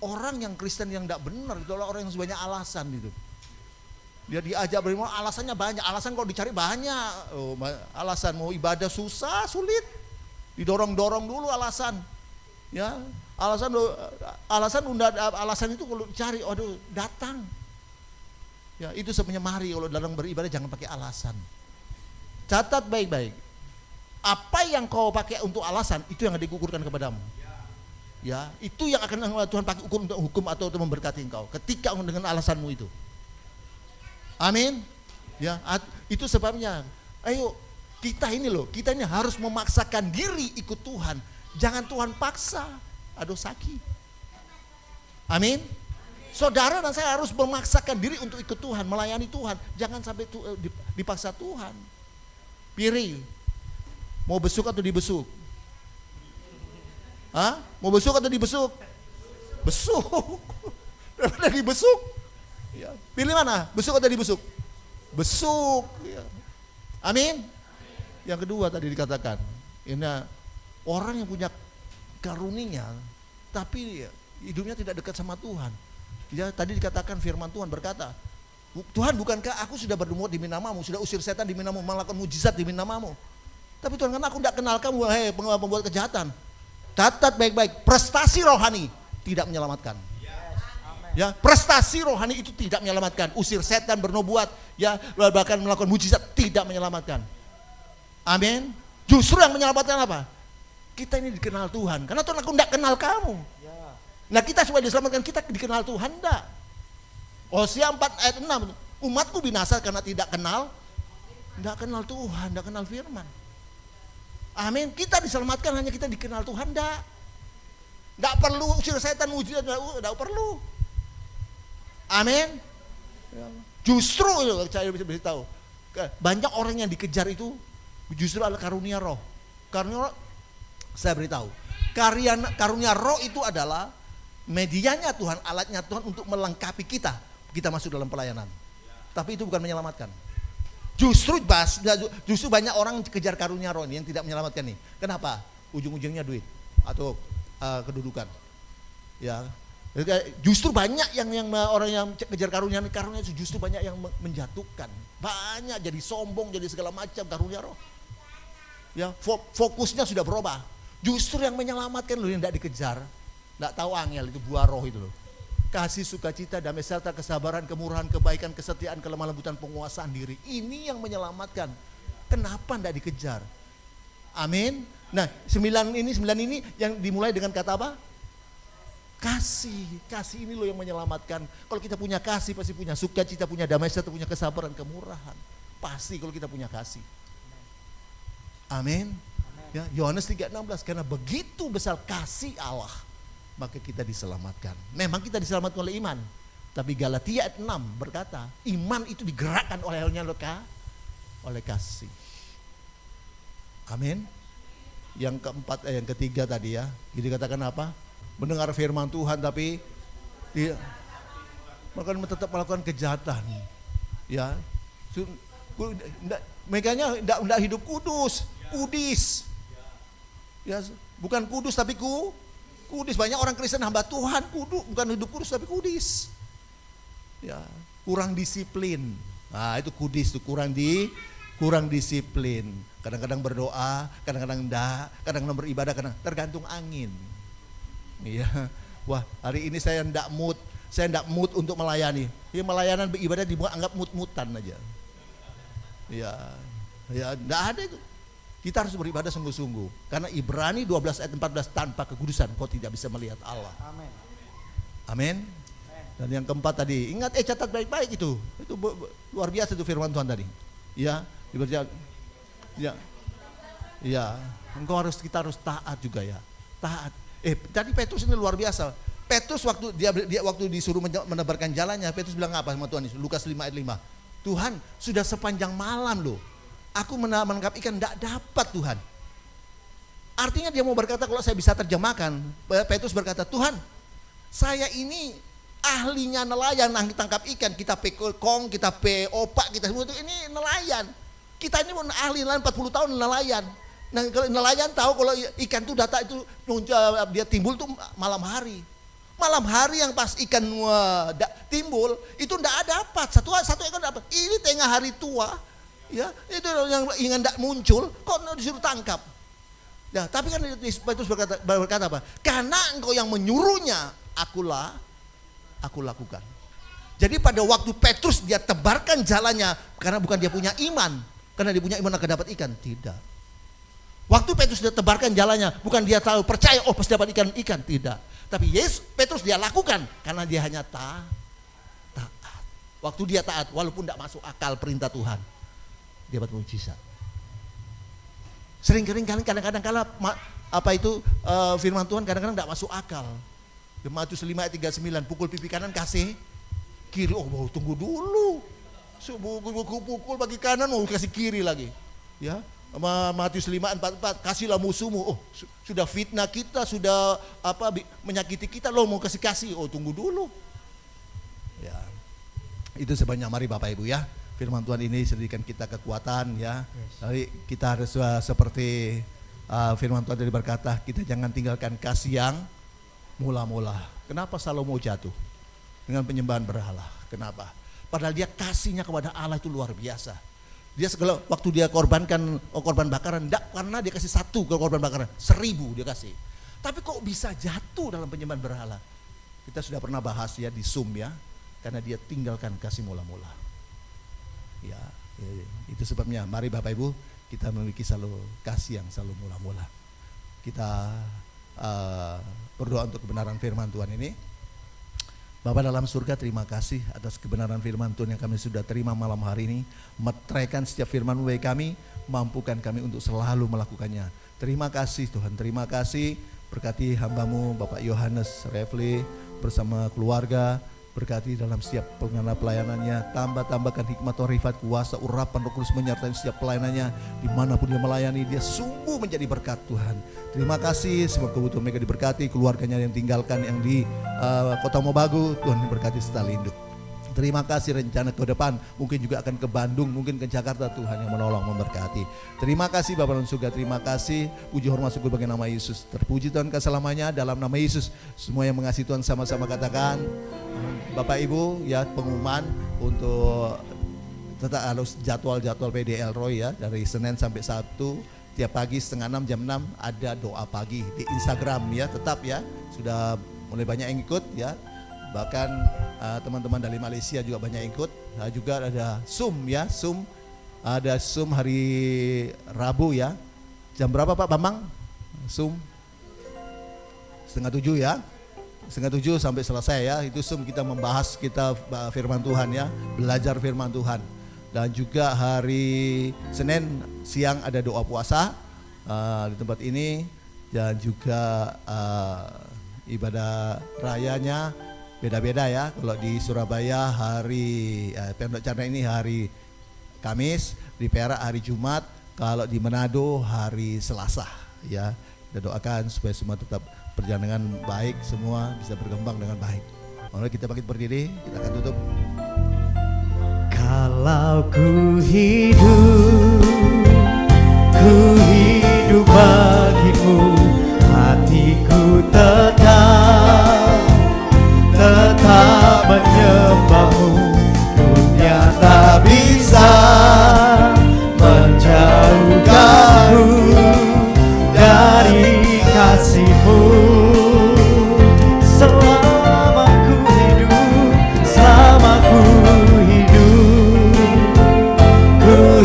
E: Orang yang Kristen yang tidak benar itu adalah orang yang banyak alasan gitu. Dia diajak beriman, alasannya banyak. Alasan kalau dicari banyak. Alasan mau ibadah susah, sulit. Didorong-dorong dulu alasan. Ya, alasan itu kalau dicari, aduh datang. Ya, itu sebenarnya mari kalau dalam beribadah jangan pakai alasan. Catat baik-baik. Apa yang kau pakai untuk alasan itu yang digugurkan kepadamu. Ya, itu yang akan Tuhan pakai ukur untuk hukum atau untuk memberkati engkau ketika dengan alasanmu itu. Amin. Ya, itu sebabnya. Ayo kita ini harus memaksakan diri ikut Tuhan. Jangan Tuhan paksa. Aduh sakit. Amin. Saudara dan saya harus memaksakan diri untuk ikut Tuhan, melayani Tuhan. Jangan sampai dipaksa Tuhan. Pilih. Mau besuk atau dibesuk? Hah? Mau besuk atau dibesuk? Besuk. Daripada dibesuk. Ya. Pilih mana? Besuk atau dibesuk? Besuk. Ya. Amin. Yang kedua tadi dikatakan, ini orang yang punya karunia tapi hidupnya tidak dekat sama Tuhan. Ya, tadi dikatakan firman Tuhan berkata, Tuhan, bukankah aku sudah bernubuat demi namamu, sudah usir setan demi namamu, melakukan mujizat demi namamu. Tapi Tuhan, karena aku tidak kenal kamu, hei pembuat kejahatan. Catat baik-baik, prestasi rohani tidak menyelamatkan. Ya, prestasi rohani itu tidak menyelamatkan. Usir setan, bernubuat, ya, bahkan melakukan mujizat tidak menyelamatkan. Amin. Justru yang menyelamatkan apa? Kita ini dikenal Tuhan. Karena Tuhan, aku tidak kenal kamu. Nah, kita supaya diselamatkan, kita dikenal Tuhan enggak? Hosea 4 ayat 6, umatku binasa karena tidak kenal Tuhan, tidak kenal firman. Amin. Kita diselamatkan hanya kita dikenal Tuhan enggak? Enggak perlu usir setan, mujizat, enggak perlu. Amin. Justru saya bisa beritahu, banyak orang yang dikejar itu justru adalah karunia roh. Karunia roh, saya beritahu, karunia roh itu adalah medianya Tuhan, alatnya Tuhan untuk melengkapi kita masuk dalam pelayanan. Tapi itu bukan menyelamatkan. Justru banyak orang kejar karunia roh ini yang tidak menyelamatkan nih. Kenapa? Ujung-ujungnya duit atau kedudukan. Ya. Justru banyak yang orang yang kejar karunia itu justru banyak yang menjatuhkan. Banyak jadi sombong, jadi segala macam karunia roh. Ya, fokusnya sudah berubah. Justru yang menyelamatkan loh yang tidak dikejar. Tidak tahu angel itu buah roh itu loh. Kasih, sukacita, damai serta kesabaran, kemurahan, kebaikan, kesetiaan, kelemah lembutan, penguasaan diri. Ini yang menyelamatkan. Kenapa tidak dikejar? Amin. Nah, 9 ini yang dimulai dengan kata apa? Kasih. Kasih ini loh yang menyelamatkan. Kalau kita punya kasih pasti punya sukacita, punya damai serta, punya kesabaran, kemurahan. Pasti kalau kita punya kasih. Amin. Ya, Yohanes 3:16, karena begitu besar kasih Allah, maka kita diselamatkan. Memang kita diselamatkan oleh iman. Tapi Galatia ayat 6 berkata, iman itu digerakkan oleh kasih. Amin. Yang keempat, yang ketiga tadi ya, jadi katakan apa? Mendengar firman Tuhan tapi dia tetap melakukan kejahatan. Ya. Makanya enggak hidup kudus. Ya, bukan kudus tapi kudus. Banyak orang Kristen hamba Tuhan bukan hidup kudus tapi kudus. Ya, kurang disiplin. Nah, itu kudus, itu kurang disiplin. Kadang-kadang berdoa, kadang-kadang enggak, kadang-kadang beribadah, kadang tergantung angin. Iya. Wah, hari ini saya enggak mood untuk melayani. Ya, melayanan beribadah dianggap mut-mutan aja. Ya, enggak ada itu. Kita harus beribadah sungguh-sungguh. Karena Ibrani 12 ayat 14, tanpa kekudusan kau tidak bisa melihat Allah.
A: Amin.
E: Amin. Dan yang keempat tadi, ingat catat baik-baik itu. Itu luar biasa itu firman Tuhan tadi. Ya, ya. Kita harus taat juga ya. Taat. Tadi Petrus ini luar biasa. Petrus waktu dia waktu disuruh menebarkan jalannya, Petrus bilang apa sama Tuhan? Lukas 5 ayat 5. Tuhan, sudah sepanjang malam loh. Aku menangkap ikan, tidak dapat Tuhan. Artinya dia mau berkata, kalau saya bisa terjemahkan, Petrus berkata, Tuhan, saya ini ahlinya nelayan tangkap ikan. Kita pekong, kita opak, kita semua itu ini nelayan. Kita ini ahli nelayan 40 tahun nelayan. Nah, kalau nelayan tahu kalau ikan itu dia timbul tuh malam hari. Malam hari yang pas ikan timbul itu tidak dapat satu ekor dapat. Ini tengah hari tua. Ya, itu yang ingin tidak muncul, kok disuruh tangkap. Ya, tapi kan Petrus berkata apa? Karena engkau yang menyuruhnya, aku lakukan. Jadi pada waktu Petrus dia tebarkan jalannya, karena bukan dia punya iman, karena dia punya iman akan dapat ikan, tidak. Waktu Petrus dia tebarkan jalannya, bukan dia tahu percaya, pasti dapat ikan, tidak. Tapi Petrus dia lakukan, karena dia hanya taat. Waktu dia taat, walaupun tidak masuk akal perintah Tuhan, dia dapat mujizat. Kadang-kadang firman Tuhan kadang-kadang tidak masuk akal. Matius 5 ayat 39, pukul pipi kanan kasih kiri. Tunggu dulu. Pukul bagi kanan mau kasih kiri lagi. Ya, Matius 5:44, kasihlah musuhmu. Oh, sudah fitnah kita, sudah menyakiti kita, lo mau kasih. Oh, tunggu dulu. Ya. Itu sebanyak, mari Bapak Ibu ya. Firman Tuhan ini memberikan kita kekuatan ya. Jadi kita harus seperti firman Tuhan tadi berkata, kita jangan tinggalkan kasih yang mula-mula. Kenapa Salomo jatuh dengan penyembahan berhala? Kenapa? Padahal dia kasihnya kepada Allah itu luar biasa. Dia segala waktu dia korban bakaran, enggak, karena dia kasih 1 ke korban bakaran, 1000 dia kasih. Tapi kok bisa jatuh dalam penyembahan berhala? Kita sudah pernah bahas ya di Zoom ya, karena dia tinggalkan kasih mula-mula. Ya, itu sebabnya mari Bapak Ibu kita memiliki selalu kasih yang selalu mula-mula. Kita berdoa untuk kebenaran firman Tuhan ini. Bapa dalam surga, terima kasih atas kebenaran firman Tuhan yang kami sudah terima malam hari ini. Meteraikan setiap firman bagi kami, mampukan kami untuk selalu melakukannya. Terima kasih Tuhan, terima kasih. Berkati hambamu Bapak Yohanes Refli bersama keluarga. Berkati dalam setiap pelayanannya, tambahkan hikmat, rifat, kuasa, urapan Roh Kudus menyertai setiap pelayanannya. Dimanapun dia melayani, dia sungguh menjadi berkat Tuhan. Terima kasih, semua kebutuhan mereka diberkati, keluarganya yang tinggalkan yang di Kota Mobagu, Tuhan diberkati serta lindung. Terima kasih, rencana ke depan mungkin juga akan ke Bandung, mungkin ke Jakarta, Tuhan yang menolong, memberkati. Terima kasih Bapak dan surga, terima kasih. Puji hormat syukur bagi nama Yesus. Terpuji Tuhan keselamanya dalam nama Yesus. Semua yang mengasihi Tuhan sama-sama katakan, Bapak Ibu ya, pengumuman untuk tetap harus jadwal PDL Roy ya, dari Senin sampai Sabtu tiap pagi 5:30 jam 6 ada doa pagi di Instagram ya, tetap ya, sudah mulai banyak yang ikut ya. Bahkan teman-teman dari Malaysia juga banyak ikut. Nah, juga ada Zoom ya, ada Zoom hari Rabu ya. Jam berapa Pak Bambang? Zoom 6:30 ya. 6:30 sampai selesai ya. Itu Zoom kita membahas firman Tuhan ya, belajar firman Tuhan. Dan juga hari Senin siang ada doa puasa di tempat ini, dan juga ibadah rayanya beda-beda ya. Kalau di Surabaya hari Pondok Chandra ini hari Kamis, di Perak hari Jumat, kalau di Manado hari Selasa ya. Kita doakan supaya semua tetap berjalan dengan baik, semua bisa berkembang dengan baik. Mari kita bangkit berdiri, kita akan tutup.
A: Kalau ku hidup bagimu, hatiku tetap menyembahmu. Dunia tak bisa menjauhkanku dari kasih-Mu. Selama ku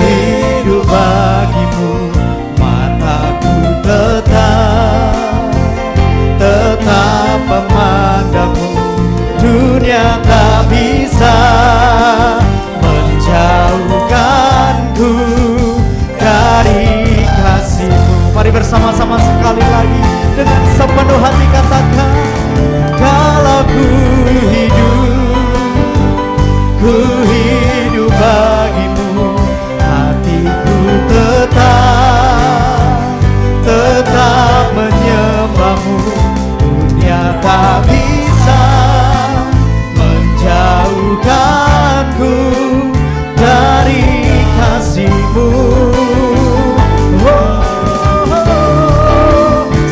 A: hidup bagimu, mataku tetap memandangmu. Dunia tak bisa menjauhkanku dari kasih-Mu. Mari bersama-sama sekali lagi dengan sepenuh hati katakan, kalau ku hidup bagimu, hatiku tetap menyembahmu. Dunia tak bisa menjauhkanku dari kasih-Mu.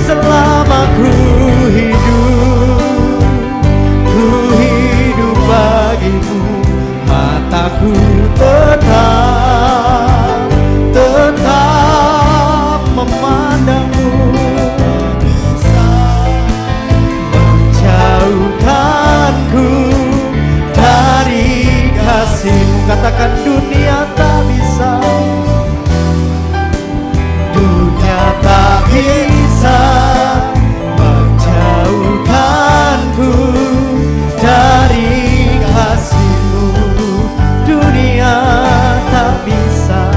A: Selama ku hidup bagimu, mataku tetap memandangmu. Menjauhkanku dari kasih-Mu. Katakan, dunia tak bisa, dunia tak bisa menjauhkanku dari kasih-Mu. Dunia tak bisa,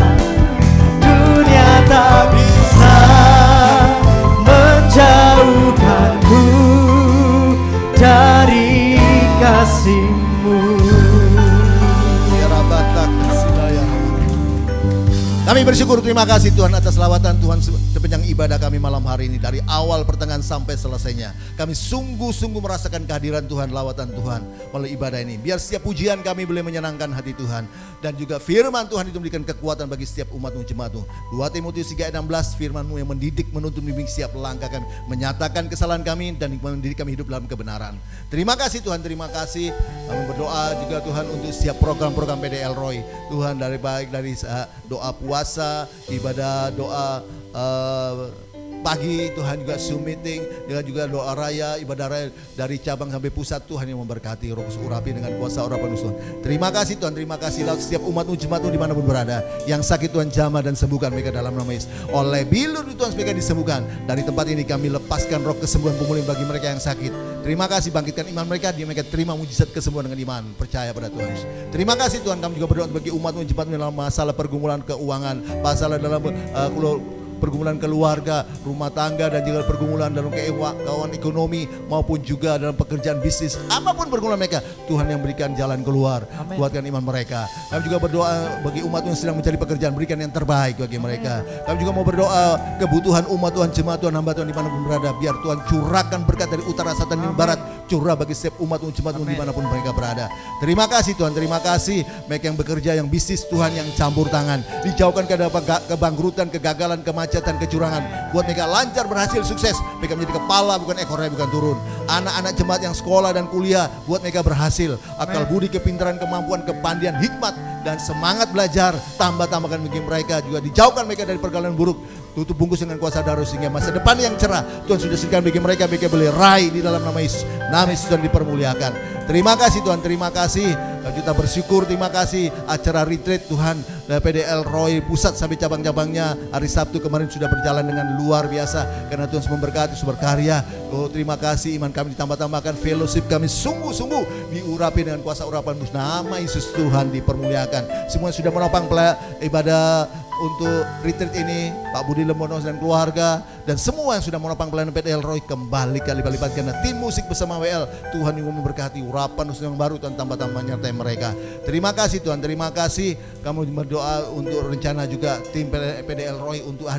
A: dunia tak bisa menjauhkanku dari kasih-Mu.
E: Kami bersyukur, terima kasih Tuhan atas lawatan Tuhan sepanjang ibadah kami malam hari ini. Dari awal pertengahan sampai selesainya, kami sungguh-sungguh merasakan kehadiran Tuhan, lawatan Tuhan melalui ibadah ini. Biar setiap pujian kami boleh menyenangkan hati Tuhan. Dan juga firman Tuhan itu memberikan kekuatan bagi setiap umat-Mu jemaat-Mu. 2 Timotius 3:16, firman-Mu yang mendidik, menuntun, membimbing setiap langkah kami, menyatakan kesalahan kami dan mendidik kami hidup dalam kebenaran. Terima kasih Tuhan, terima kasih. Kami berdoa juga Tuhan untuk setiap program-program PDL Roy. Tuhan, dari baik dari doa puasa, ibadah, doa pagi, Tuhan juga Zoom meeting, juga doa raya, ibadah raya dari cabang sampai pusat. Tuhan yang memberkati, Roh Kudus urapi dengan kuasa urapan Tuhan. Terima kasih Tuhan, terima kasih laut setiap umat-Mu, jemaat-Mu dimanapun berada. Yang sakit Tuhan jamah dan sembuhkan mereka dalam nama Yesus. Oleh bilur Tuhan mereka disembuhkan. Dari tempat ini kami lepaskan roh kesembuhan pemulihan bagi mereka yang sakit. Terima kasih, bangkitkan iman mereka, dia mereka terima mujizat kesembuhan dengan iman, percaya pada Tuhan Yesus. Terima kasih Tuhan, kami juga berdoa bagi umat-Mu, jemaat-Mu dalam masalah pergumulan keuangan, masalah dalam pergumulan keluarga, rumah tangga, dan juga pergumulan dalam keuangan ekonomi maupun juga dalam pekerjaan bisnis. Apapun pergumulan mereka, Tuhan yang berikan jalan keluar.
A: Amin.
E: Kuatkan iman mereka. Kami juga berdoa bagi umat yang sedang mencari pekerjaan, berikan yang terbaik bagi mereka. Kami juga mau berdoa kebutuhan umat Tuhan, jemaat Tuhan, hamba Tuhan dimanapun berada. Biar Tuhan curahkan berkat dari utara, selatan, dan barat, curah bagi setiap umat Tuhan, jemaat Tuhan dimanapun mereka berada. Terima kasih Tuhan, terima kasih. Mereka yang bekerja, yang bisnis, Tuhan yang campur tangan, dijauhkan dari kebangkrutan, kegagalan, kemacetan, kecurangan. Buat mereka lancar, berhasil, sukses. Mereka menjadi kepala, bukan ekornya, bukan turun. Anak-anak jemaat yang sekolah dan kuliah, buat mereka berhasil. Akal budi, kepintaran, kemampuan, kepandian, hikmat, dan semangat belajar. Tambahkan bagi mereka, juga dijauhkan mereka dari pergaulan buruk. Tutup bungkus dengan kuasa darah sehingga masa depan yang cerah Tuhan sudah sediakan bagi mereka boleh raih di dalam nama Yesus. Nama Yesus Tuhan dipermuliakan. Terima kasih Tuhan, terima kasih. Kita bersyukur, terima kasih acara retreat Tuhan PDL Roy pusat sampai cabang-cabangnya hari Sabtu kemarin sudah berjalan dengan luar biasa karena Tuhan memberkati, berkarya. Oh, terima kasih, iman kami ditambah-tambahkan, fellowship kami sungguh-sungguh diurapi dengan kuasa urapan nama Yesus Tuhan dipermuliakan. Semua sudah menopang ibadah untuk retreat ini, Pak Budi Lembonos dan keluarga, dan semua yang sudah menopang pelayanan PDL Roy kembali kali-lipat karena tim musik bersama WL. Tuhan yang memberkati, urapan yang baru Tuhan tambah-tambah menyertai mereka. Terima kasih Tuhan, terima kasih. Kami berdoa untuk rencana juga tim PDL Roy untuk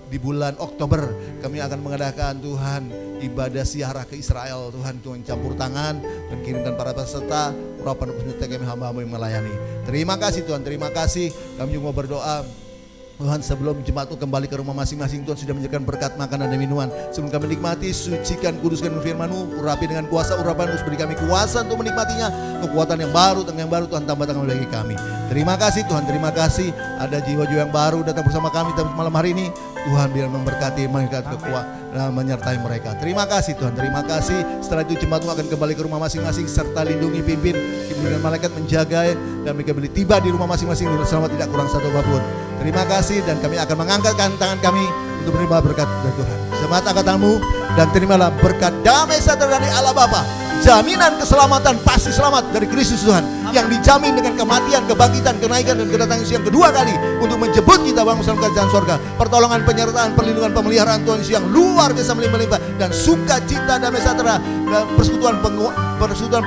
E: di bulan Oktober kami akan mengadakan Tuhan ibadah ziarah ke Israel. Tuhan campur tangan dan kirimkan para peserta, urapan peserta kami hamba-hamba yang melayani. Terima kasih Tuhan, terima kasih. Kami juga berdoa Tuhan sebelum jemaat itu kembali ke rumah masing-masing, Tuhan sudah menyediakan berkat makanan dan minuman. Sebelum kami nikmati, sucikan, kuduskan firman-Mu, urapi dengan kuasa urapan-Mu, beri kami kuasa untuk menikmatinya, kekuatan yang baru, tangan yang baru Tuhan tambah tangan bagi kami. Terima kasih Tuhan, terima kasih. Ada jiwa-jiwa yang baru datang bersama kami malam hari ini. Tuhan biar memberkati mereka, kekuatan menyertai mereka. Terima kasih Tuhan, terima kasih. Setelah itu jemaat-Mu akan kembali ke rumah masing-masing serta lindungi, pimpin dengan malaikat menjaga dan mereka boleh tiba di rumah masing-masing dengan selamat, tidak kurang satu apapun. Terima kasih dan kami akan mengangkatkan tangan kami untuk menerima berkat dari Tuhan. Semangat angkat tanganmu dan terimalah berkat damai sejahtera dari Allah Bapa. Jaminan keselamatan, pasti selamat dari Kristus Tuhan yang dijamin dengan kematian, kebangkitan, kenaikan dan kedatangan Yesus yang kedua kali untuk menjemput kita bangsa dalam kerajaan surga. Pertolongan, penyertaan, perlindungan, pemeliharaan Tuhan Yesus yang luar biasa melimpah-limpah dan sukacita damai sejahtera dan persekutuan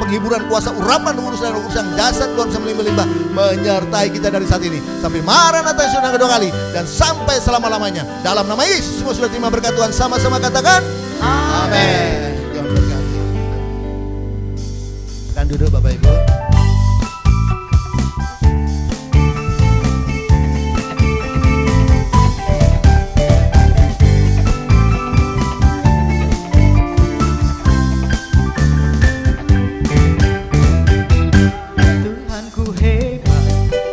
E: penghiburan kuasa urapan urusan jasad Tuhan melimpah-limpah menyertai kita dari saat ini sampai Maranatha Yesus yang kedua kali dan sampai selama-lamanya. Dalam nama Yesus semua sudah terima berkat Tuhan, sama-sama katakan amin. Tuhan berkati. Silakan duduk Bapak Ibu.
A: Tuhanku hebat,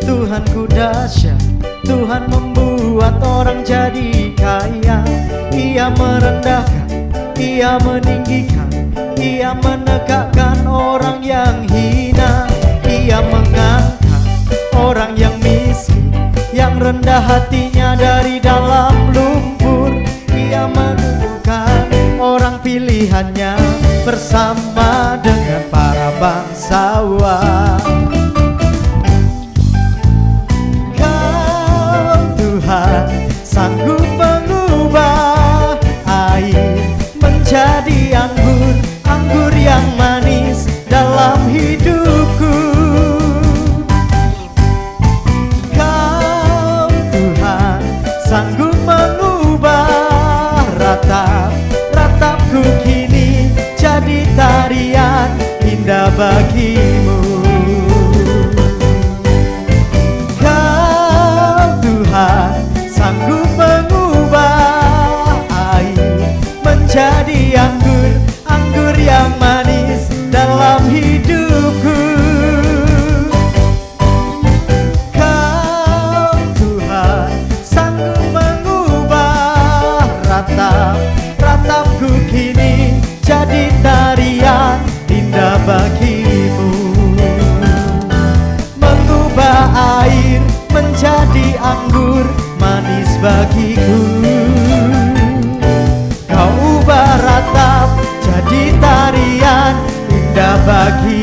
A: Tuhanku dahsyat, Tuhan membuat orang jadi kaya. Ia merendahkan, Ia meninggikan, Ia menegakkan orang yang hina. Ia mengangkat orang yang miskin, yang rendah hatinya dari dalam lumpur. Ia menumbuhkan orang pilihannya bersama dengan para bangsawan. Kau Tuhan sanggup mengubah air menjadi anggur, anggur yang manis dalam hidupku. Kau Tuhan indah bagimu. Kau Tuhan sanggup mengubah air menjadi anggur, anggur yang manis dalam hidupku. Kau Tuhan sanggup mengubah ratapku kini jadi tarian indah bagimu. Mengubah air menjadi anggur manis bagiku. Kau ubah ratap jadi tarian indah bagiku.